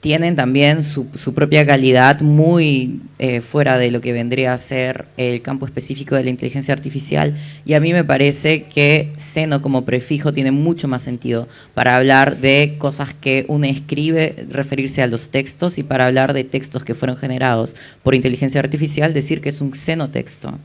tienen también su propia calidad muy fuera de lo que vendría a ser el campo específico de la inteligencia artificial, y a mí me parece que seno como prefijo tiene mucho más sentido para hablar de cosas que uno escribe, referirse a los textos, y para hablar de textos que fueron generados por inteligencia artificial, decir que es un xenotexto.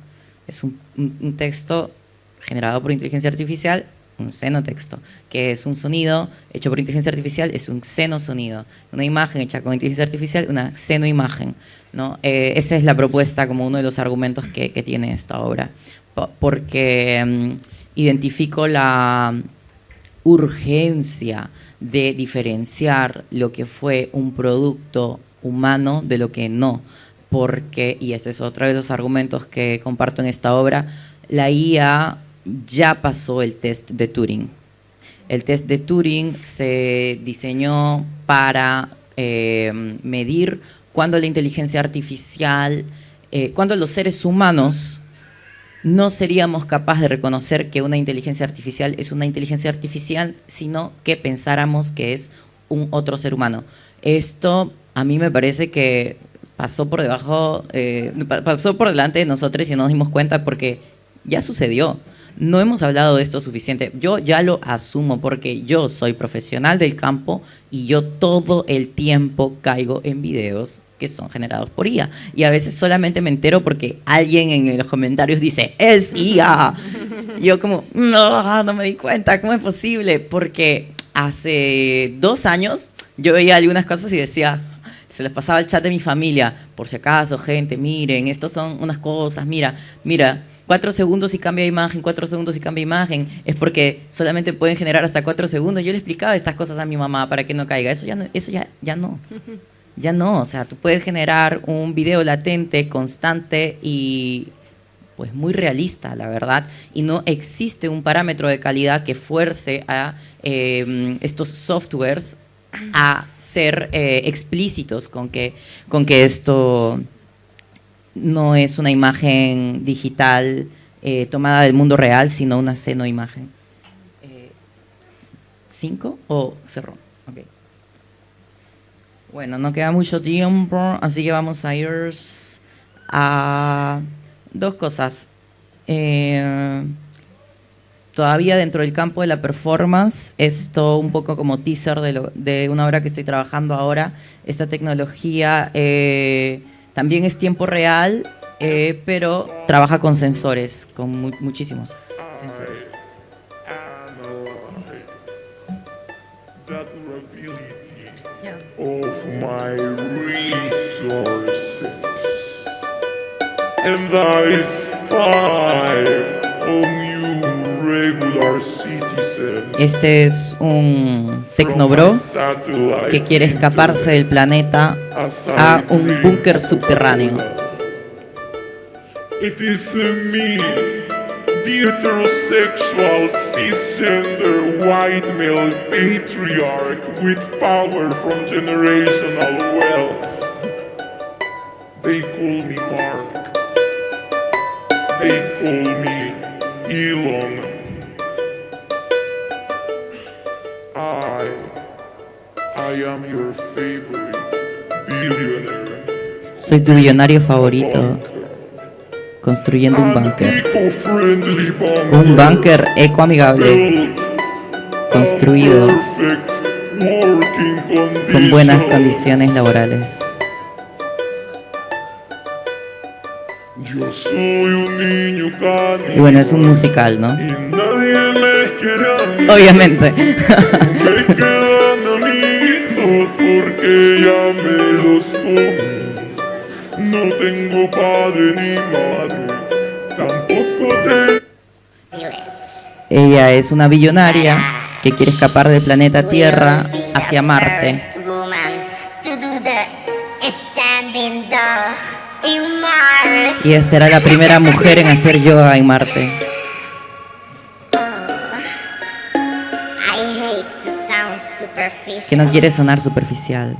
Es un texto generado por inteligencia artificial, un xenotexto, que es un sonido hecho por inteligencia artificial, es un xenosonido. Una imagen hecha con inteligencia artificial, una xenoimagen, ¿no? Esa es la propuesta como uno de los argumentos que tiene esta obra, porque identifico la urgencia de diferenciar lo que fue un producto humano de lo que no, porque, y este es otro de los argumentos que comparto en esta obra, la IA ya pasó el test de Turing. El test de Turing se diseñó para medir cuándo la inteligencia artificial, cuándo los seres humanos no seríamos capaces de reconocer que una inteligencia artificial es una inteligencia artificial, sino que pensáramos que es un otro ser humano. Esto a mí me parece que pasó por delante de nosotros y no nos dimos cuenta porque ya sucedió. No hemos hablado de esto suficiente. Yo ya lo asumo porque yo soy profesional del campo y yo todo el tiempo caigo en videos que son generados por IA. Y a veces solamente me entero porque alguien en los comentarios dice, ¡es IA! Yo como, no me di cuenta, ¿cómo es posible? Porque hace 2 años yo veía algunas cosas y decía, se les pasaba el chat de mi familia, por si acaso, gente, miren, estos son unas cosas, mira, 4 segundos y cambia imagen, 4 segundos y cambia imagen, es porque solamente pueden generar hasta 4 segundos. Yo le explicaba estas cosas a mi mamá para que no caiga. Eso ya no. Ya no, o sea, tú puedes generar un video latente, constante y pues muy realista, la verdad, y no existe un parámetro de calidad que fuerce a estos softwares a ser explícitos con que esto no es una imagen digital tomada del mundo real, sino una xenoimagen. ¿5 o cerró? Okay. Bueno, no queda mucho tiempo, así que vamos a ir a 2 cosas. Todavía dentro del campo de la performance, esto un poco como teaser de una obra que estoy trabajando ahora. Esta tecnología también es tiempo real, pero trabaja con sensores, con muchísimos sensores. Of my resources, and I spy on you regular citizens. Este es un tecnobro que quiere escaparse del planeta a un búnker subterráneo. It is me, the heterosexual, cisgender, white male patriarch with power from generational wealth. They call me Mark. They call me Elon. I am your favorite billionaire. Soy tu billonario favorito, construyendo un búnker. Un búnker ecoamigable, construido con buenas condiciones laborales. Yo soy un niño cánico. Y bueno, es un musical, ¿no? Y nadie me quiere a mí. Obviamente. Me quedan amigos porque ya me los comí. No tengo padre ni madre, tampoco tengo. Ella es una billonaria que quiere escapar del planeta Tierra hacia Marte. Y ella será la primera mujer en hacer yoga en Marte. Que no quiere sonar superficial.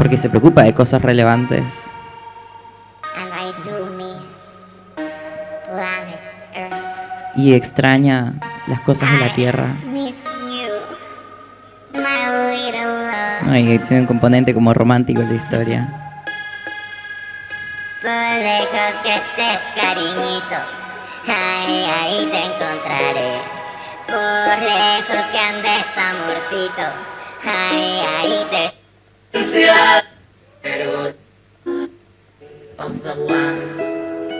porque se preocupa de cosas relevantes. And I do miss planet Earth. Y extraña las cosas de la Tierra. I miss you, my little love. Ay, tiene un componente como romántico en la historia. Por lejos que estés, cariñito, ahí te encontraré. Por lejos que andes, amorcito, ahí te...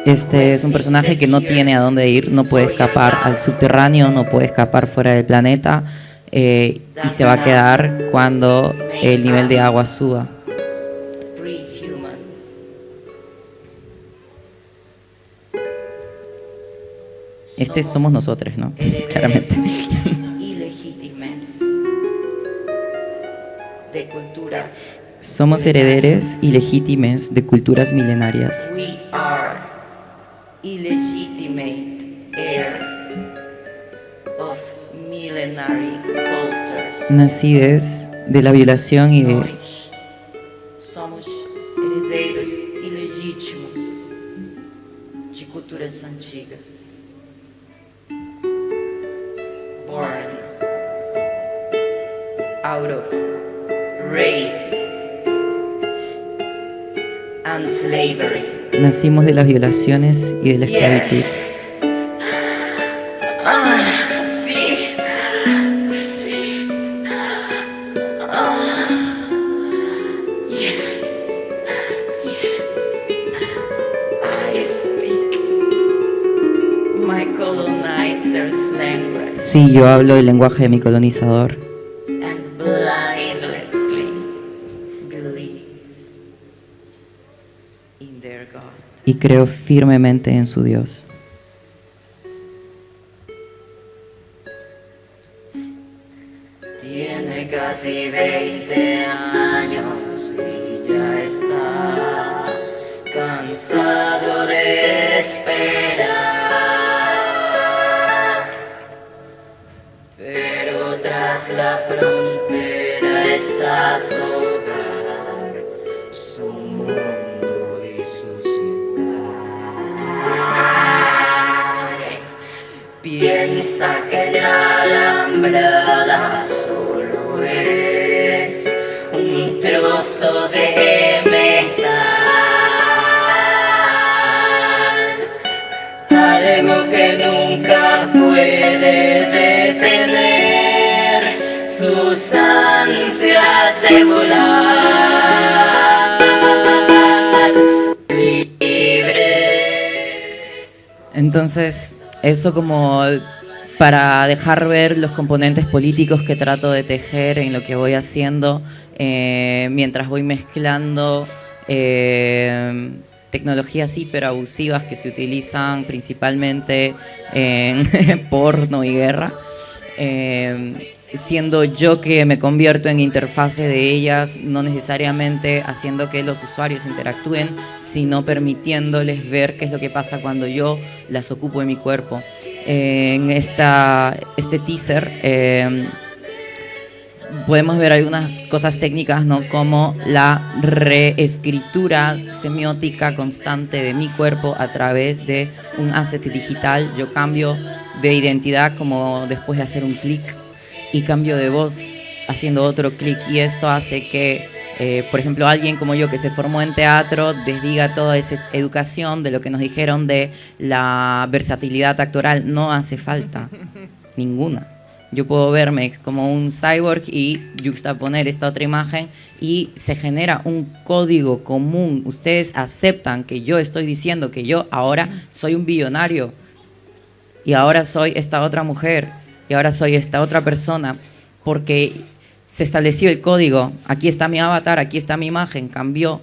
Este es un personaje que no tiene a dónde ir, no puede escapar al subterráneo, no puede escapar fuera del planeta y se va a quedar cuando el nivel de agua suba. Este somos nosotros, ¿no? Claramente. De culturas. Somos herederos ilegítimos de culturas milenarias. We are illegitimate heirs of millenary cultures. Nacidos de la violación y de... Somos herdeiros ilegítimos de culturas antigas. Born out of rape and slavery. Nacimos de las violaciones y de la esclavitud. Sí. I speak my colonizer's language. Sí, yo hablo el lenguaje de mi colonizador. And blindlessly believe in their God. Y creo firmemente en su Dios. Tiene casi 20 años y ya está cansado de esperar. Pero tras la frontera está su hogar, su mundo y su ciudad. Piensa que la alambrada solo es un trozo de metal, algo que nunca puede detener sus ansias de volar libre. Entonces, eso como para dejar ver los componentes políticos que trato de tejer en lo que voy haciendo mientras voy mezclando tecnologías hiperabusivas que se utilizan principalmente en porno y guerra, siendo yo que me convierto en interfase de ellas, no necesariamente haciendo que los usuarios interactúen, sino permitiéndoles ver qué es lo que pasa cuando yo las ocupo en mi cuerpo. En este teaser podemos ver algunas cosas técnicas, ¿no? Como la reescritura semiótica constante de mi cuerpo a través de un asset digital. Yo cambio de identidad como después de hacer un clic y cambio de voz haciendo otro clic, y esto hace que, por ejemplo, alguien como yo que se formó en teatro desdiga toda esa educación de lo que nos dijeron de la versatilidad actoral. No hace falta ninguna. Yo puedo verme como un cyborg y juxtaponer esta otra imagen y se genera un código común. Ustedes aceptan que yo estoy diciendo que yo ahora soy un billonario y ahora soy esta otra mujer y ahora soy esta otra persona, porque se estableció el código. Aquí está mi avatar, aquí está mi imagen, cambió.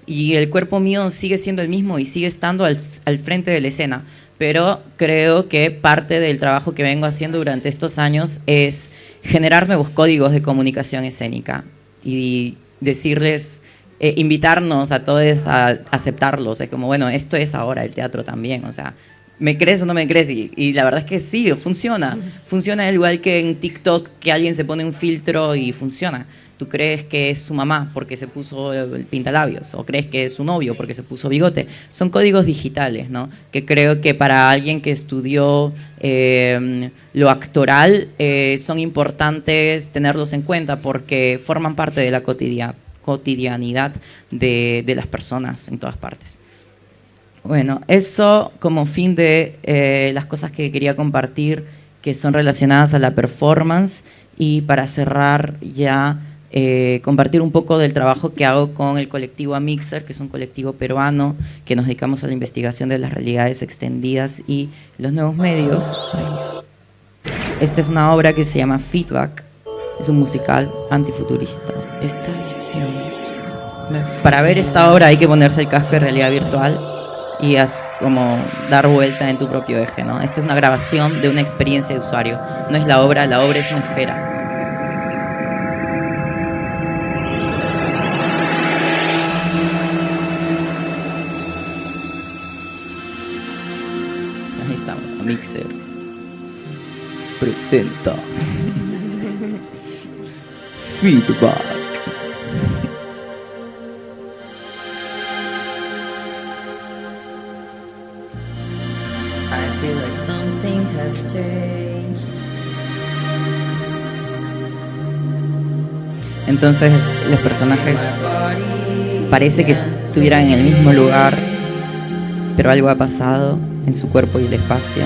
Y el cuerpo mío sigue siendo el mismo y sigue estando al frente de la escena. Pero creo que parte del trabajo que vengo haciendo durante estos años es generar nuevos códigos de comunicación escénica y decirles, invitarnos a todos a aceptarlos. Es como, bueno, esto es ahora el teatro también, o sea, ¿me crees o no me crees? Y la verdad es que sí, funciona. Funciona igual que en TikTok, que alguien se pone un filtro y funciona. Tú crees que es su mamá porque se puso el pintalabios, o crees que es su novio porque se puso bigote. Son códigos digitales, ¿no? Que creo que para alguien que estudió lo actoral son importantes tenerlos en cuenta porque forman parte de la cotidianidad de las personas en todas partes. Bueno, eso como fin de las cosas que quería compartir que son relacionadas a la performance, y para cerrar ya compartir un poco del trabajo que hago con el colectivo Amixer, que es un colectivo peruano que nos dedicamos a la investigación de las realidades extendidas y los nuevos medios. Esta es una obra que se llama Feedback, es un musical antifuturista. Esta visión. Para ver esta obra hay que ponerse el casco de realidad virtual y como dar vuelta en tu propio eje, ¿no? Esta es una grabación de una experiencia de usuario, no es la obra es una esfera. Ahí estamos, Mixer presenta Feedback. I feel like something has changed. Entonces los personajes parece que estuvieran en el mismo lugar, pero algo ha pasado en su cuerpo y el espacio.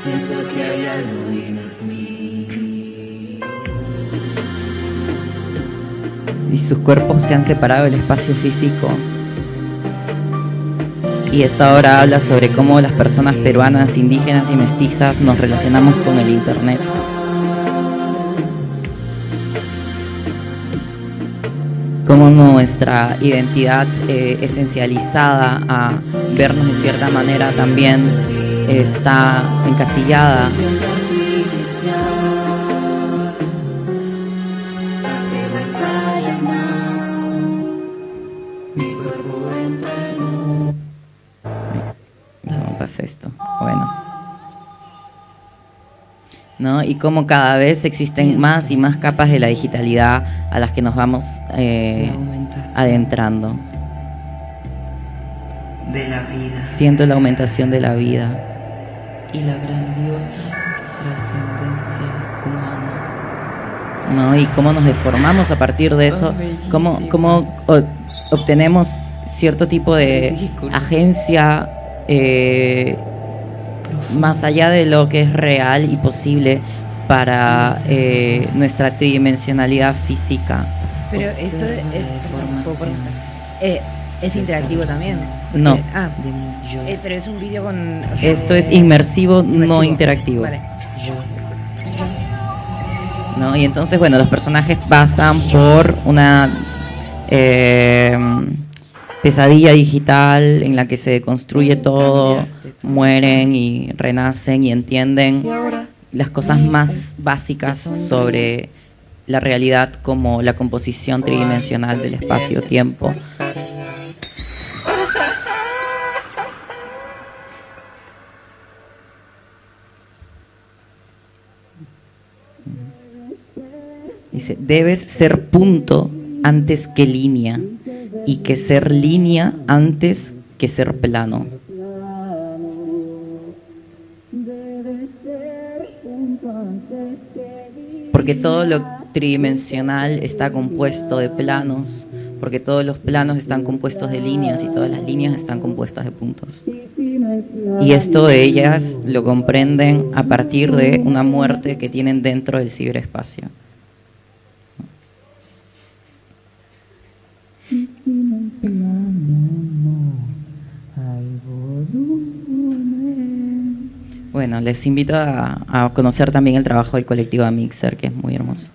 Siento que hay algo y no es mío. Y sus cuerpos se han separado del espacio físico. Y esta obra habla sobre cómo las personas peruanas, indígenas y mestizas nos relacionamos con el internet. Cómo nuestra identidad esencializada a vernos de cierta manera también está encasillada. ¿Cómo pasa esto? Bueno. ¿No? Y cómo cada vez existen más y más capas de la digitalidad a las que nos vamos adentrando. De la vida. Siento la aumentación de la vida. Y la grandiosa trascendencia humana. ¿No? Y cómo nos deformamos a partir de eso, cómo obtenemos cierto tipo de agencia más allá de lo que es real y posible para nuestra tridimensionalidad física. Pero esto es interactivo también. No. Pero es un vídeo con... Esto es inmersivo, no interactivo. Vale. ¿No? Y entonces, bueno, los personajes pasan por una pesadilla digital en la que se construye todo, mueren y renacen y entienden las cosas más básicas sobre la realidad, como la composición tridimensional del espacio-tiempo. Dice, debes ser punto antes que línea, y que ser línea antes que ser plano. Porque todo lo tridimensional está compuesto de planos, porque todos los planos están compuestos de líneas y todas las líneas están compuestas de puntos. Y esto ellas lo comprenden a partir de una muerte que tienen dentro del ciberespacio. Bueno, les invito a conocer también el trabajo del colectivo Amixer, que es muy hermoso.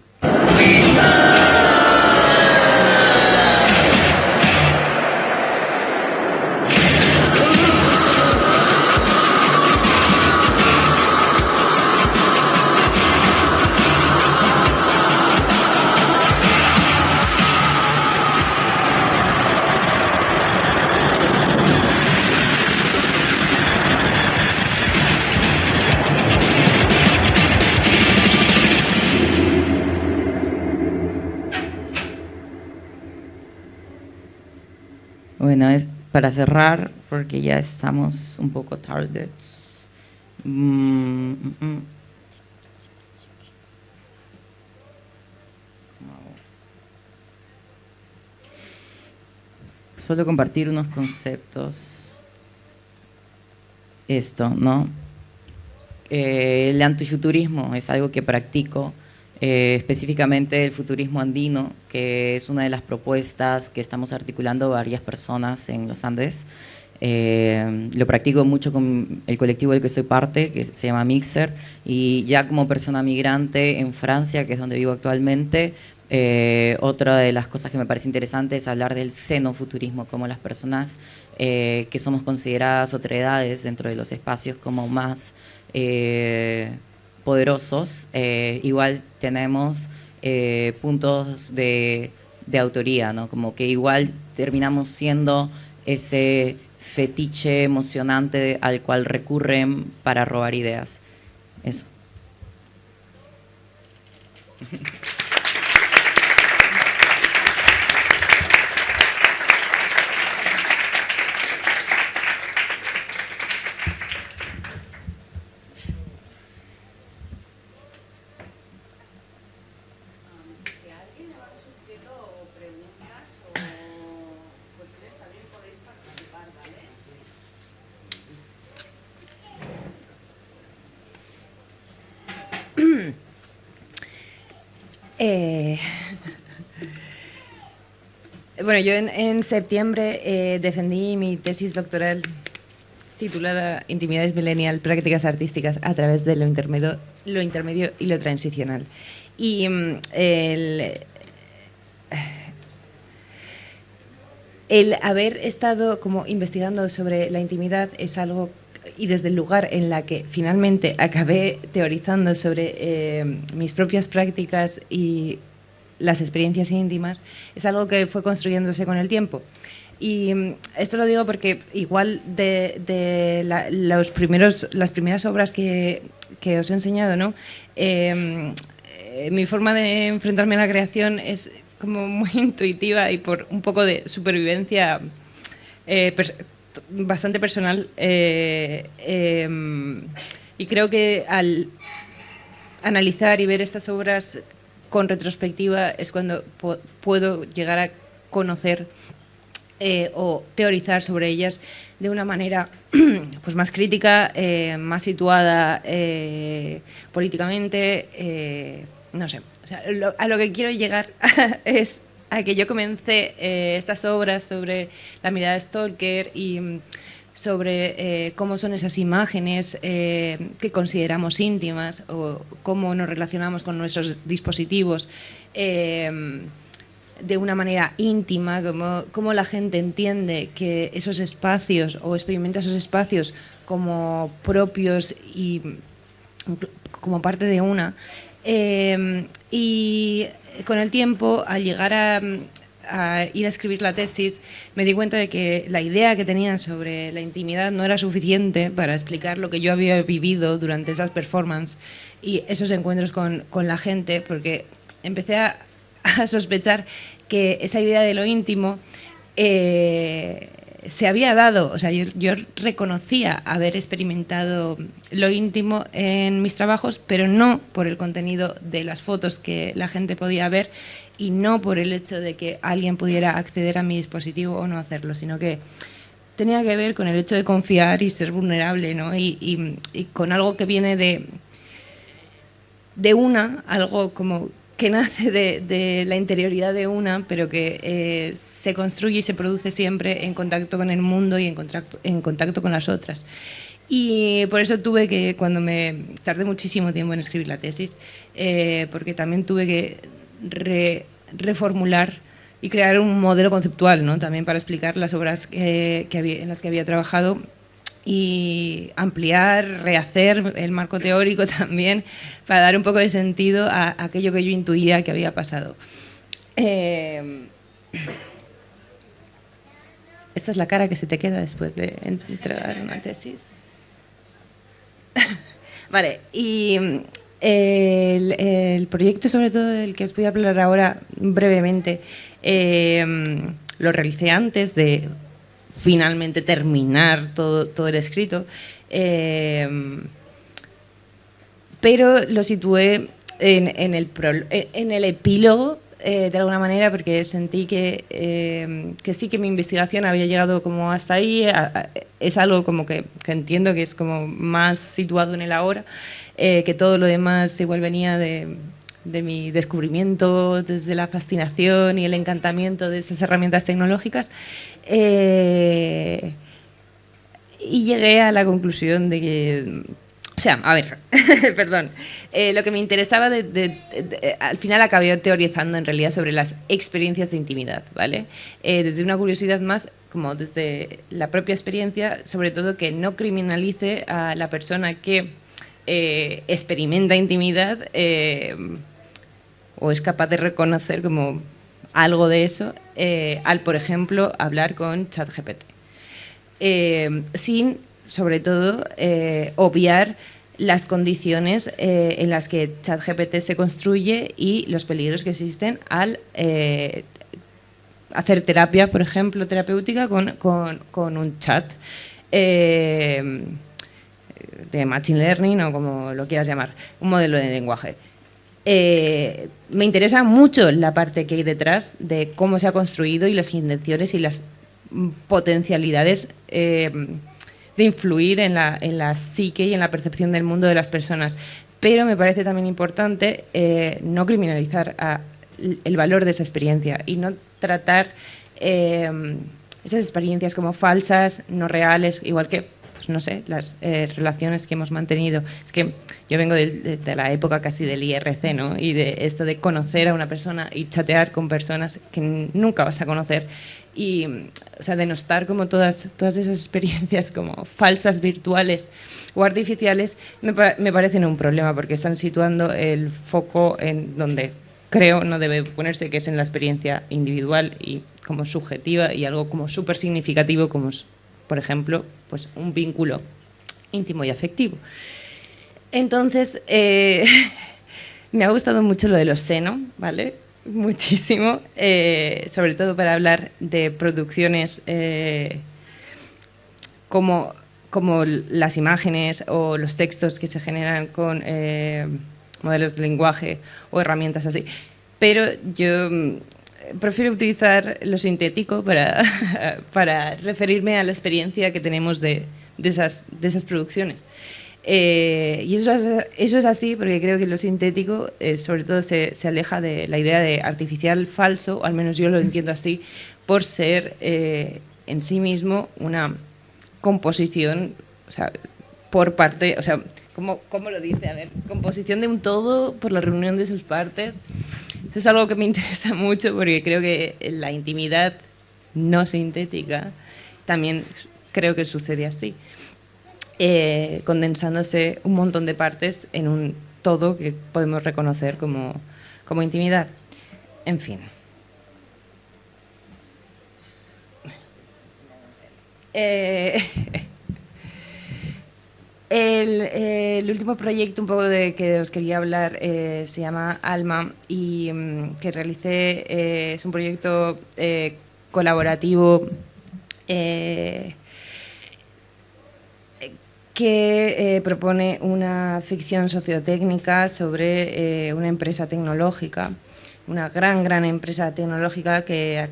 Bueno, es para cerrar, porque ya estamos un poco tarde. Solo compartir unos conceptos. Esto, ¿no? El antifuturismo es algo que practico, específicamente el futurismo andino, que es una de las propuestas que estamos articulando varias personas en los Andes. Lo practico mucho con el colectivo del que soy parte, que se llama Mixer, y ya como persona migrante en Francia, que es donde vivo actualmente, otra de las cosas que me parece interesante es hablar del xenofuturismo, como las personas que somos consideradas otredades dentro de los espacios como más poderosos, igual tenemos puntos de autoría, ¿no? Como que igual terminamos siendo ese fetiche emocionante al cual recurren para robar ideas. Eso. Bueno, yo en septiembre defendí mi tesis doctoral titulada Intimidades Millennial, Prácticas Artísticas a través de lo intermedio y lo transicional. Y el haber estado como investigando sobre la intimidad es algo, y desde el lugar en la que finalmente acabé teorizando sobre mis propias prácticas y las experiencias íntimas, es algo que fue construyéndose con el tiempo. Y esto lo digo porque igual de las primeras obras que os he enseñado, ¿no? Mi forma de enfrentarme a la creación es como muy intuitiva y por un poco de supervivencia bastante personal. Y creo que al analizar y ver estas obras con retrospectiva es cuando puedo llegar a conocer o teorizar sobre ellas de una manera pues más crítica, más situada políticamente, no sé. O sea, a lo que quiero llegar es a que yo comencé estas obras sobre la mirada de Stalker y sobre cómo son esas imágenes que consideramos íntimas o cómo nos relacionamos con nuestros dispositivos de una manera íntima, cómo la gente entiende que esos espacios o experimenta esos espacios como propios y como parte de una. Y con el tiempo, al llegar a ir a escribir la tesis, me di cuenta de que la idea que tenían sobre la intimidad no era suficiente para explicar lo que yo había vivido durante esas performances y esos encuentros con la gente, porque empecé a sospechar que esa idea de lo íntimo se había dado, o sea, yo reconocía haber experimentado lo íntimo en mis trabajos, pero no por el contenido de las fotos que la gente podía ver y no por el hecho de que alguien pudiera acceder a mi dispositivo o no hacerlo, sino que tenía que ver con el hecho de confiar y ser vulnerable, ¿no? Y con algo que viene de una, algo como que nace de la interioridad de una, pero que se construye y se produce siempre en contacto con el mundo y en contacto con las otras. Y por eso tuve que, cuando me tardé muchísimo tiempo en escribir la tesis, porque también tuve que reformular y crear un modelo conceptual, ¿no? También para explicar las obras en las que había trabajado y ampliar, rehacer el marco teórico también para dar un poco de sentido a aquello que yo intuía que había pasado. Esta es la cara que se te queda después de entregar una tesis. Vale, y el proyecto sobre todo del que os voy a hablar ahora brevemente lo realicé antes de finalmente terminar todo el escrito. Pero lo situé en el epílogo, de alguna manera, porque sentí que sí, que mi investigación había llegado como hasta ahí. Es algo como que entiendo que es como más situado en el ahora, que todo lo demás igual venía de mi descubrimiento, desde la fascinación y el encantamiento de esas herramientas tecnológicas. Y llegué a la conclusión de que... O sea, a ver, perdón, lo que me interesaba, al final acabé teorizando en realidad sobre las experiencias de intimidad, ¿vale? Desde una curiosidad más, como desde la propia experiencia, sobre todo que no criminalice a la persona que experimenta intimidad o es capaz de reconocer como algo de eso al, por ejemplo, hablar con ChatGPT. Sin, sobre todo, obviar las condiciones en las que ChatGPT se construye y los peligros que existen al hacer terapia, por ejemplo, terapéutica con un chat de Machine Learning o como lo quieras llamar, un modelo de lenguaje. Me interesa mucho la parte que hay detrás de cómo se ha construido y las intenciones y las potencialidades de influir en la psique y en la percepción del mundo de las personas. Pero me parece también importante no criminalizar el valor de esa experiencia y no tratar esas experiencias como falsas, no reales, igual que, pues no sé, las relaciones que hemos mantenido. Es que yo vengo de la época casi del IRC, ¿no? Y de esto de conocer a una persona y chatear con personas que nunca vas a conocer. Y, o sea, denostar como todas esas experiencias como falsas, virtuales o artificiales me parecen un problema, porque están situando el foco en donde creo no debe ponerse, que es en la experiencia individual y como subjetiva, y algo como súper significativo como es, por ejemplo, pues un vínculo íntimo y afectivo. Entonces, me ha gustado mucho lo de los seno, ¿vale? Muchísimo, sobre todo para hablar de producciones como las imágenes o los textos que se generan con modelos de lenguaje o herramientas así. Pero yo prefiero utilizar lo sintético para referirme a la experiencia que tenemos de esas producciones. Y eso es así porque creo que lo sintético sobre todo se aleja de la idea de artificial falso, o al menos yo lo entiendo así, por ser en sí mismo una composición, o sea, por parte, o sea, ¿cómo lo dice? A ver, composición de un todo por la reunión de sus partes. Eso es algo que me interesa mucho porque creo que la intimidad no sintética también creo que sucede así. Condensándose un montón de partes en un todo que podemos reconocer como intimidad. En fin. El último proyecto un poco de que os quería hablar se llama Alma y que realicé, es un proyecto colaborativo que propone una ficción sociotécnica sobre una empresa tecnológica, una gran empresa tecnológica que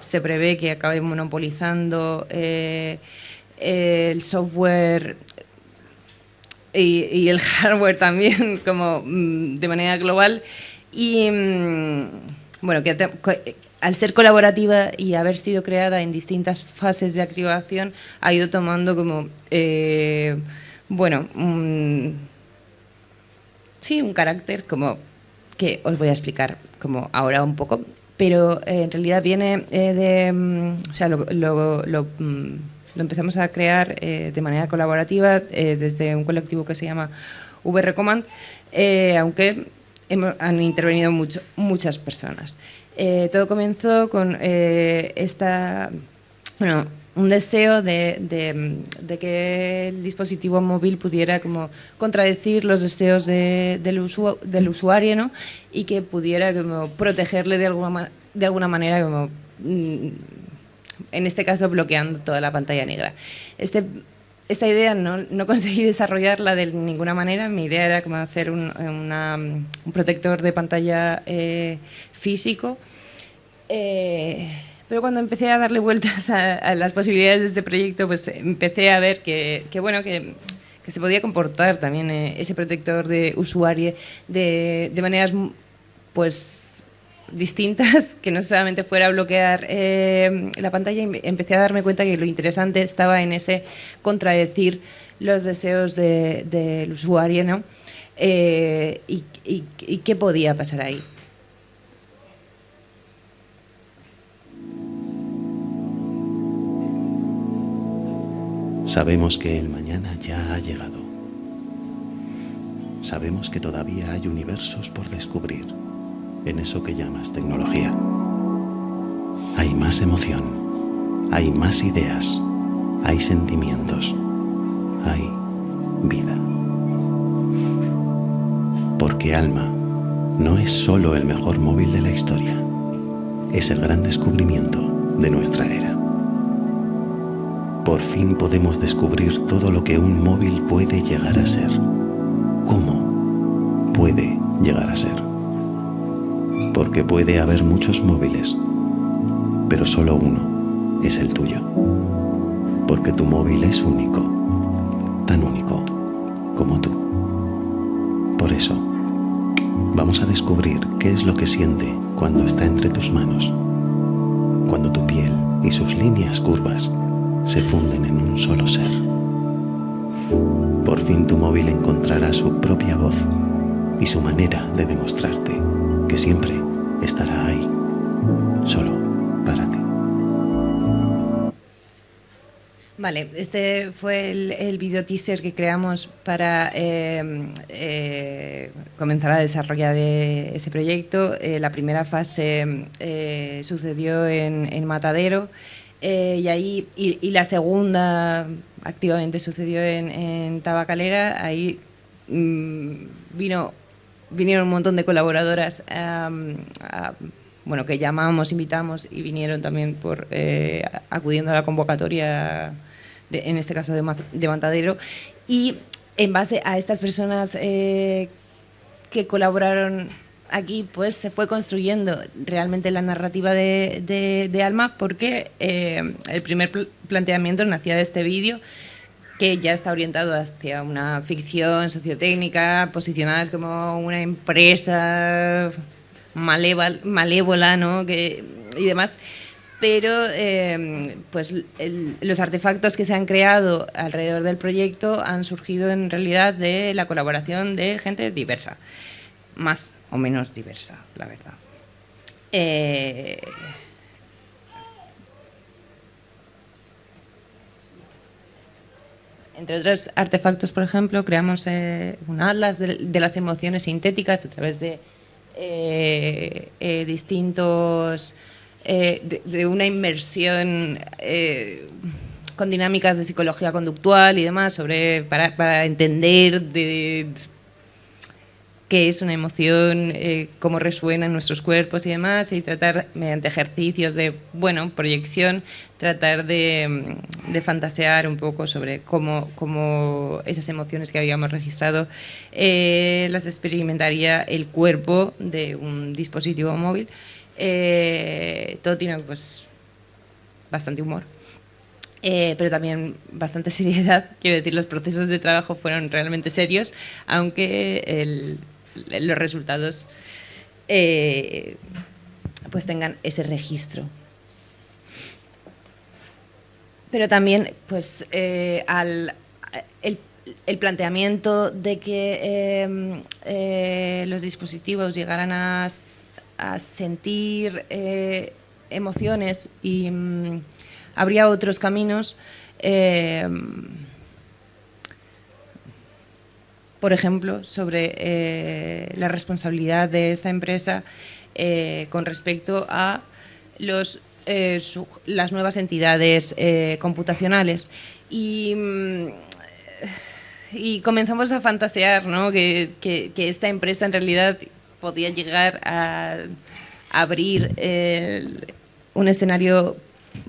se prevé que acabe monopolizando el software y el hardware también, como de manera global. Y bueno, que al ser colaborativa y haber sido creada en distintas fases de activación, ha ido tomando como, sí, un carácter como que os voy a explicar como ahora un poco, pero en realidad viene o sea, lo empezamos a crear de manera colaborativa desde un colectivo que se llama V-Recommand, aunque han intervenido muchas personas. Todo comenzó con un deseo de que el dispositivo móvil pudiera como contradecir los deseos del usuario, ¿no? Y que pudiera como protegerle de alguna manera como en este caso bloqueando toda la pantalla negra. Esta idea no conseguí desarrollarla de ninguna manera. Mi idea era como hacer un protector de pantalla físico. Pero cuando empecé a darle vueltas a las posibilidades de este proyecto, pues empecé a ver que se podía comportar también ese protector de usuario de maneras pues distintas, que no solamente fuera a bloquear la pantalla. Y empecé a darme cuenta que lo interesante estaba en ese contradecir los deseos del usuario, ¿no? Y qué podía pasar ahí. Sabemos que el mañana ya ha llegado. Sabemos que todavía hay universos por descubrir en eso que llamas tecnología. Hay más emoción, hay más ideas, hay sentimientos, hay vida. Porque Alma no es solo el mejor móvil de la historia, es el gran descubrimiento de nuestra era. Por fin podemos descubrir todo lo que un móvil puede llegar a ser. ¿Cómo puede llegar a ser? Porque puede haber muchos móviles, pero solo uno es el tuyo. Porque tu móvil es único, tan único como tú. Por eso, vamos a descubrir qué es lo que siente cuando está entre tus manos, cuando tu piel y sus líneas curvas se funden en un solo ser. Por fin tu móvil encontrará su propia voz y su manera de demostrarte que siempre estará ahí, solo para ti. Vale, este fue el video teaser que creamos para comenzar a desarrollar ese proyecto. La primera fase sucedió en Matadero. Y la segunda activamente sucedió en Tabacalera. Ahí vinieron un montón de colaboradoras que llamamos, invitamos, y vinieron también acudiendo a la convocatoria, en este caso de Matadero. Y en base a estas personas que colaboraron aquí, pues se fue construyendo realmente la narrativa de Alma, porque el primer planteamiento nacía de este vídeo, que ya está orientado hacia una ficción sociotécnica, posicionadas como una empresa malévola, ¿no? Y demás. Pero pues los artefactos que se han creado alrededor del proyecto han surgido en realidad de la colaboración de gente diversa, más o menos diversa, la verdad. Entre otros artefactos, por ejemplo, creamos un atlas de las emociones sintéticas a través de distintos... de una inmersión con dinámicas de psicología conductual y demás, para entender qué es una emoción, cómo resuena en nuestros cuerpos y demás, y tratar, mediante ejercicios de proyección, tratar de fantasear un poco sobre cómo esas emociones que habíamos registrado las experimentaría el cuerpo de un dispositivo móvil. Todo tiene pues bastante humor, pero también bastante seriedad. Quiero decir, los procesos de trabajo fueron realmente serios, aunque los resultados pues tengan ese registro. Pero también pues el planteamiento de que los dispositivos llegaran a sentir emociones y habría otros caminos, por ejemplo, sobre la responsabilidad de esta empresa con respecto a las nuevas entidades computacionales. Y comenzamos a fantasear, ¿no?, que esta empresa en realidad podía llegar a abrir un escenario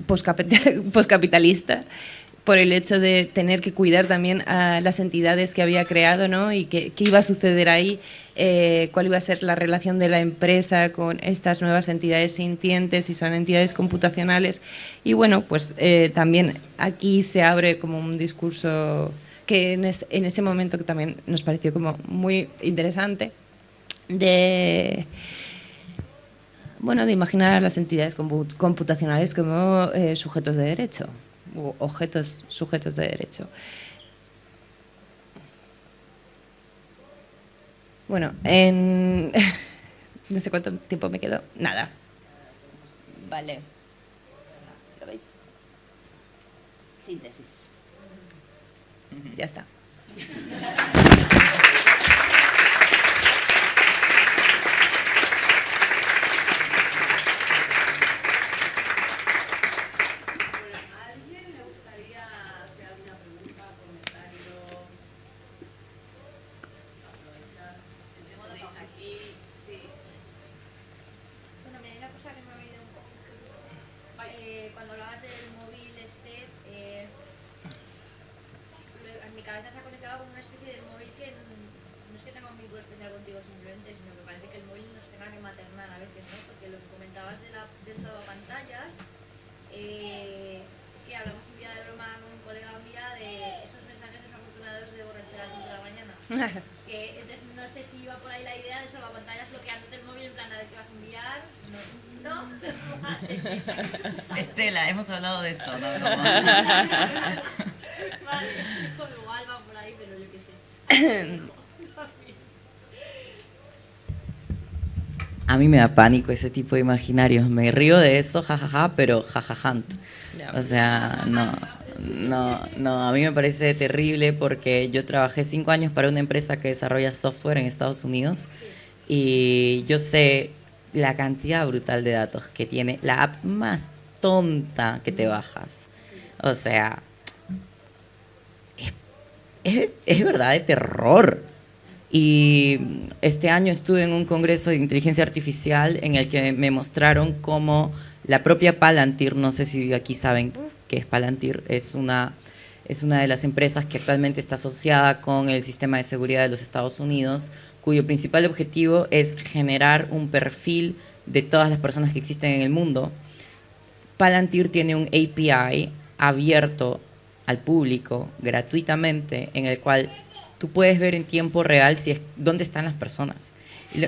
poscapitalista, por el hecho de tener que cuidar también a las entidades que había creado, ¿no? Y qué iba a suceder ahí, cuál iba a ser la relación de la empresa con estas nuevas entidades sintientes, si son entidades computacionales. Y bueno, pues también aquí se abre como un discurso que en ese momento que también nos pareció como muy interesante de imaginar a las entidades computacionales como sujetos de derecho, u objetos sujetos de derecho. Bueno, no sé cuánto tiempo me quedó. Nada. Vale. ¿Lo veis? Síntesis. Ya está. Cuando hablabas del móvil en mi cabeza se ha conectado con una especie de móvil que no es que tenga un vínculo especial contigo simplemente, sino que parece que el móvil nos tenga que maternar a veces, ¿no? Porque lo que comentabas del salvapantallas, es que hablamos un día de broma con un colega mía de esos mensajes desafortunados de borrachera a las 2 de la mañana. Que entonces no sé si iba por ahí la idea de salvapantallas bloqueándote el móvil en plan a ver qué vas a enviar. No. Estela, hemos hablado de esto, ¿no? Vale, igual va por ahí, pero yo qué sé. A mí me da pánico ese tipo de imaginarios. Me río de eso, jajaja, pero jajajant. O sea, no, a mí me parece terrible porque yo trabajé 5 años para una empresa que desarrolla software en Estados Unidos y yo sé la cantidad brutal de datos que tiene la app más tonta que te bajas. O sea, es verdad de terror. Y este año estuve en un congreso de inteligencia artificial en el que me mostraron cómo la propia Palantir, no sé si aquí saben qué es Palantir, es una de las empresas que actualmente está asociada con el sistema de seguridad de los Estados Unidos, cuyo principal objetivo es generar un perfil de todas las personas que existen en el mundo. Palantir tiene un API abierto al público gratuitamente en el cual tú puedes ver en tiempo real dónde están las personas.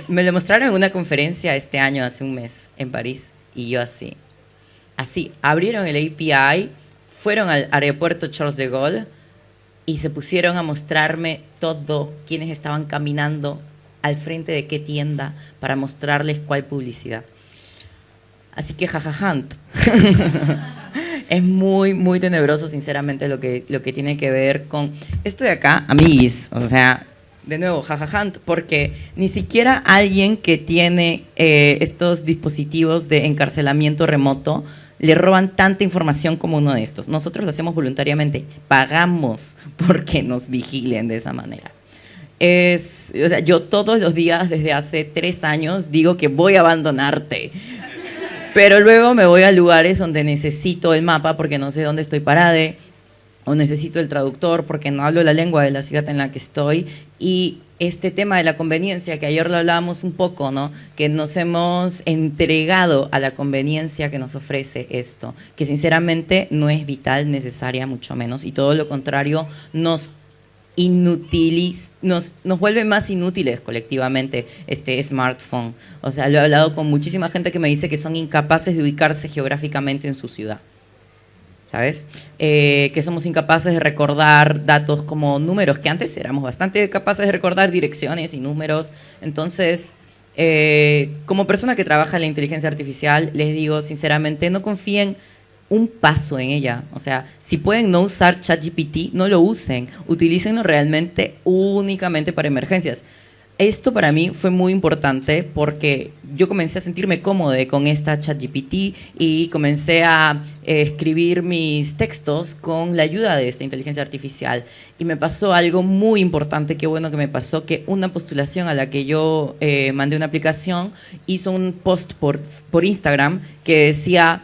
Me lo mostraron en una conferencia este año, hace un mes, en París, y yo así, abrieron el API, fueron al aeropuerto Charles de Gaulle y se pusieron a mostrarme todo, quiénes estaban caminando al frente de qué tienda para mostrarles cuál publicidad. Así que jajajant. Es muy, muy tenebroso, sinceramente, lo que tiene que ver con esto de acá, amiguis. O sea, de nuevo, jajajant, porque ni siquiera alguien que tiene estos dispositivos de encarcelamiento remoto le roban tanta información como uno de estos. Nosotros lo hacemos voluntariamente, pagamos porque nos vigilen de esa manera. O sea, yo todos los días desde hace 3 años digo que voy a abandonarte. Pero luego me voy a lugares donde necesito el mapa porque no sé dónde estoy parada, o necesito el traductor porque no hablo la lengua de la ciudad en la que estoy. Y este tema de la conveniencia, que ayer lo hablábamos un poco, ¿no? Que nos hemos entregado a la conveniencia que nos ofrece esto, que sinceramente no es vital, necesaria, mucho menos, y todo lo contrario, nos vuelve más inútiles colectivamente este smartphone. O sea, lo he hablado con muchísima gente que me dice que son incapaces de ubicarse geográficamente en su ciudad, ¿sabes? Que somos incapaces de recordar datos como números, que antes éramos bastante capaces de recordar direcciones y números. Entonces, como persona que trabaja en la inteligencia artificial, les digo sinceramente, no confíen un paso en ella. O sea, si pueden no usar ChatGPT, no lo usen. Utilícenlo realmente únicamente para emergencias. Esto para mí fue muy importante porque yo comencé a sentirme cómoda con esta ChatGPT y comencé a escribir mis textos con la ayuda de esta inteligencia artificial. Y me pasó algo muy importante, qué bueno que me pasó, que una postulación a la que yo mandé una aplicación hizo un post por Instagram que decía: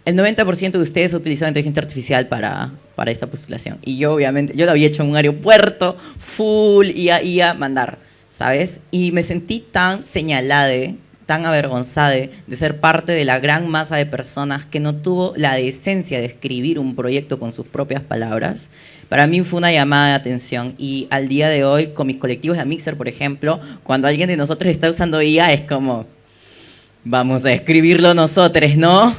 el 90% de ustedes ha utilizado inteligencia artificial para esta postulación. Y yo, obviamente, yo lo había hecho en un aeropuerto, full, IA, mandar, ¿sabes? Y me sentí tan señalada, tan avergonzada de ser parte de la gran masa de personas que no tuvo la decencia de escribir un proyecto con sus propias palabras. Para mí fue una llamada de atención y al día de hoy, con mis colectivos de Mixer, por ejemplo, cuando alguien de nosotros está usando IA, es como, vamos a escribirlo nosotros, ¿no?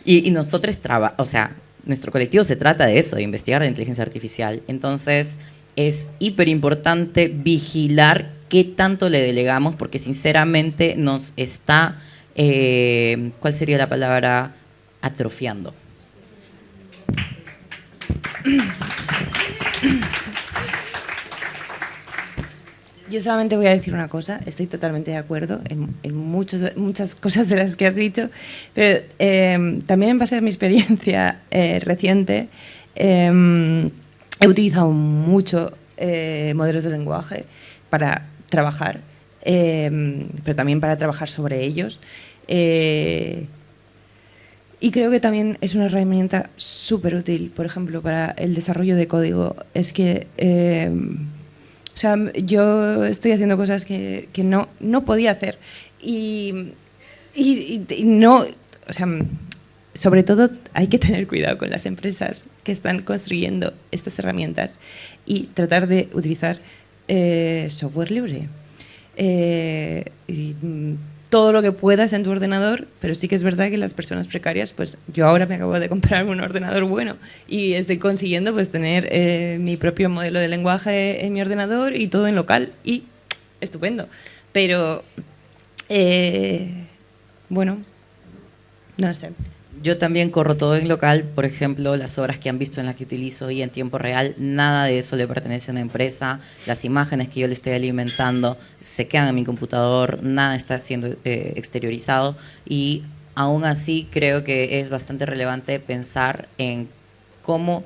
Y nosotros, o sea, nuestro colectivo se trata de eso, de investigar la inteligencia artificial. Entonces, es hiper importante vigilar qué tanto le delegamos, porque sinceramente nos está, ¿cuál sería la palabra? Atrofiando. Yo solamente voy a decir una cosa, estoy totalmente de acuerdo en muchas cosas de las que has dicho, pero también en base a mi experiencia reciente, he utilizado mucho modelos de lenguaje para trabajar, pero también para trabajar sobre ellos. Y creo que también es una herramienta súper útil, por ejemplo, para el desarrollo de código. Es que, o sea, yo estoy haciendo cosas que no podía hacer. Y no, o sea, sobre todo hay que tener cuidado con las empresas que están construyendo estas herramientas y tratar de utilizar software libre. Todo lo que puedas en tu ordenador, pero sí que es verdad que las personas precarias, pues yo ahora me acabo de comprar un ordenador bueno y estoy consiguiendo pues tener mi propio modelo de lenguaje en mi ordenador y todo en local y estupendo. Pero, bueno, no lo sé. Yo también corro todo en local, por ejemplo, las obras que han visto en las que utilizo y en tiempo real, nada de eso le pertenece a una empresa, las imágenes que yo le estoy alimentando se quedan en mi computador, nada está siendo exteriorizado y aún así creo que es bastante relevante pensar en cómo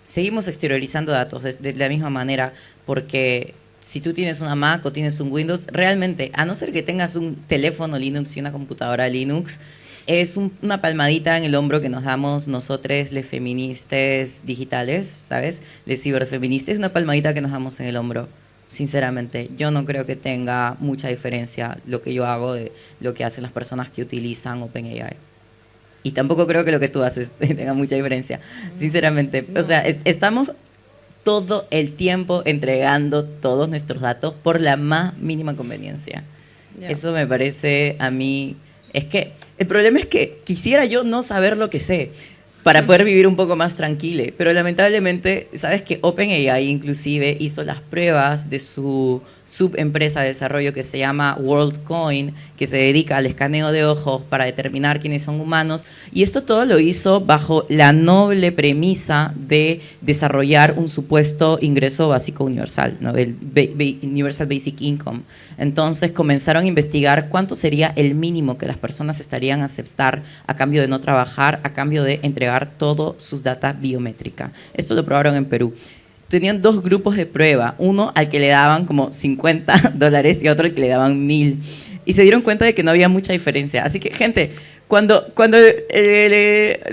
seguimos exteriorizando datos de la misma manera, porque si tú tienes una Mac o tienes un Windows, realmente, a no ser que tengas un teléfono Linux y una computadora Linux, es una palmadita en el hombro que nos damos nosotros, les feministas digitales, ¿sabes? Les ciberfeministas, es una palmadita que nos damos en el hombro. Sinceramente, yo no creo que tenga mucha diferencia lo que yo hago de lo que hacen las personas que utilizan OpenAI. Y tampoco creo que lo que tú haces tenga mucha diferencia, sinceramente. O sea, estamos todo el tiempo entregando todos nuestros datos por la más mínima conveniencia. Yeah. Eso me parece a mí... Es que el problema es que quisiera yo no saber lo que sé para poder vivir un poco más tranquilo, pero lamentablemente, sabes que OpenAI inclusive hizo las pruebas de su subempresa de desarrollo que se llama WorldCoin, que se dedica al escaneo de ojos para determinar quiénes son humanos, y esto todo lo hizo bajo la noble premisa de desarrollar un supuesto ingreso básico universal, ¿no? El Universal Basic Income. Entonces comenzaron a investigar cuánto sería el mínimo que las personas estarían a aceptar a cambio de no trabajar, a cambio de entregar todos sus data biométrica. Esto lo probaron en Perú. Tenían dos grupos de prueba, uno al que le daban como $50 y otro al que le daban 1,000. Y se dieron cuenta de que no había mucha diferencia. Así que, gente, cuando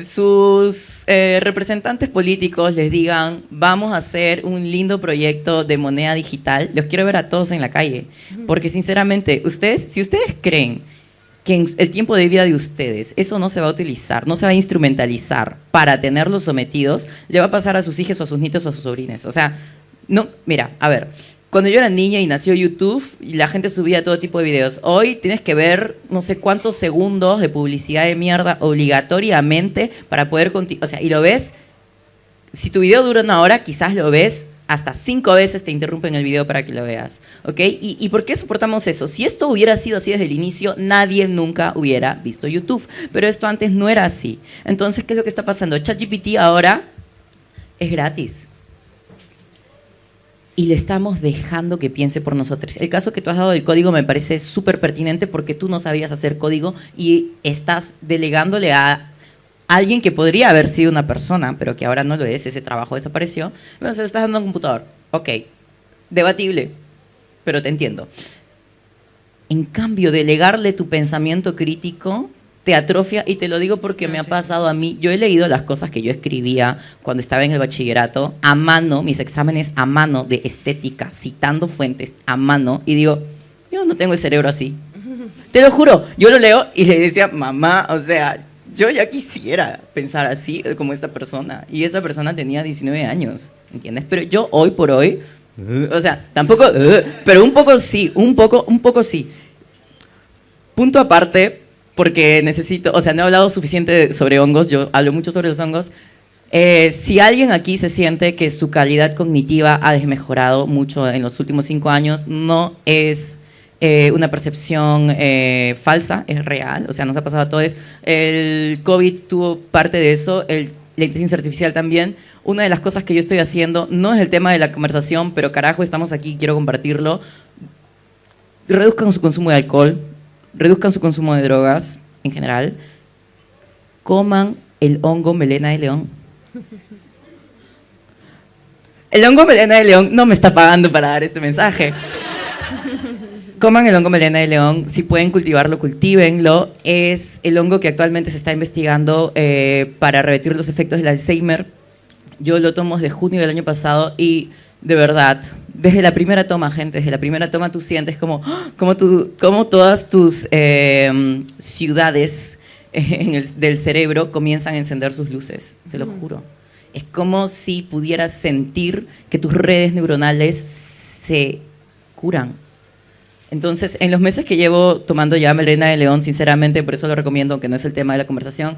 sus representantes políticos les digan vamos a hacer un lindo proyecto de moneda digital, los quiero ver a todos en la calle. Porque, sinceramente, si ustedes creen que en el tiempo de vida de ustedes eso no se va a utilizar, no se va a instrumentalizar para tenerlos sometidos, le va a pasar a sus hijos o a sus nietos o a sus sobrines. O sea, no, mira, a ver, cuando yo era niña y nació YouTube y la gente subía todo tipo de videos, hoy tienes que ver no sé cuántos segundos de publicidad de mierda obligatoriamente para poder continuar, o sea, y lo ves, si tu video dura 1 hora, quizás lo ves hasta 5 veces te interrumpen el video para que lo veas, ¿ok? ¿Y por qué soportamos eso? Si esto hubiera sido así desde el inicio, nadie nunca hubiera visto YouTube, pero esto antes no era así. Entonces, ¿qué es lo que está pasando? ChatGPT ahora es gratis y le estamos dejando que piense por nosotros. El caso que tú has dado del código me parece súper pertinente porque tú no sabías hacer código y estás delegándole a alguien que podría haber sido una persona, pero que ahora no lo es, ese trabajo desapareció, pero se lo estás dando a un computador. Ok, debatible, pero te entiendo. En cambio, delegarle tu pensamiento crítico te atrofia, y te lo digo porque me ha pasado a mí. Yo he leído las cosas que yo escribía cuando estaba en el bachillerato, a mano, mis exámenes a mano de estética, citando fuentes a mano, y digo, yo no tengo el cerebro así. Te lo juro, yo lo leo y le decía, mamá, o sea, yo ya quisiera pensar así como esta persona, y esa persona tenía 19 años, ¿entiendes? Pero yo hoy por hoy, o sea, tampoco, pero un poco sí, un poco sí. Punto aparte, porque necesito, o sea, no he hablado suficiente sobre hongos, yo hablo mucho sobre los hongos. Si alguien aquí se siente que su calidad cognitiva ha desmejorado mucho en los últimos 5 años, no es una percepción falsa, es real, o sea, nos ha pasado a todos. El COVID tuvo parte de eso, la inteligencia artificial también. Una de las cosas que yo estoy haciendo, no es el tema de la conversación, pero carajo, estamos aquí, quiero compartirlo. Reduzcan su consumo de alcohol, reduzcan su consumo de drogas en general, coman el hongo melena de león. El hongo melena de león no me está pagando para dar este mensaje. Coman el hongo melena de león, si pueden cultivarlo, cultívenlo. Es el hongo que actualmente se está investigando para revertir los efectos del Alzheimer. Yo lo tomo desde junio del año pasado y de verdad, desde la primera toma, gente, desde la primera toma tú sientes como todas tus ciudades del cerebro comienzan a encender sus luces, te lo juro. Es como si pudieras sentir que tus redes neuronales se curan. Entonces, en los meses que llevo tomando ya melena de león, sinceramente, por eso lo recomiendo, aunque no es el tema de la conversación,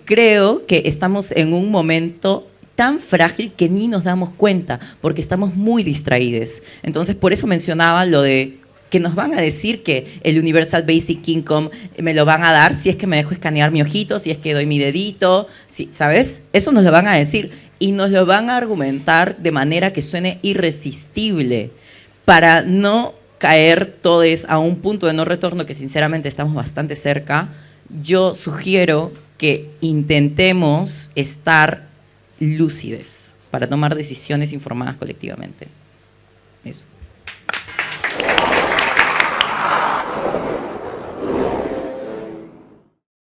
creo que estamos en un momento tan frágil que ni nos damos cuenta, porque estamos muy distraídos. Entonces, por eso mencionaba lo de que nos van a decir que el Universal Basic Income me lo van a dar si es que me dejo escanear mi ojito, si es que doy mi dedito, ¿sabes? Eso nos lo van a decir y nos lo van a argumentar de manera que suene irresistible para no caer todos a un punto de no retorno que sinceramente estamos bastante cerca. Yo sugiero que intentemos estar lúcides para tomar decisiones informadas colectivamente. Eso.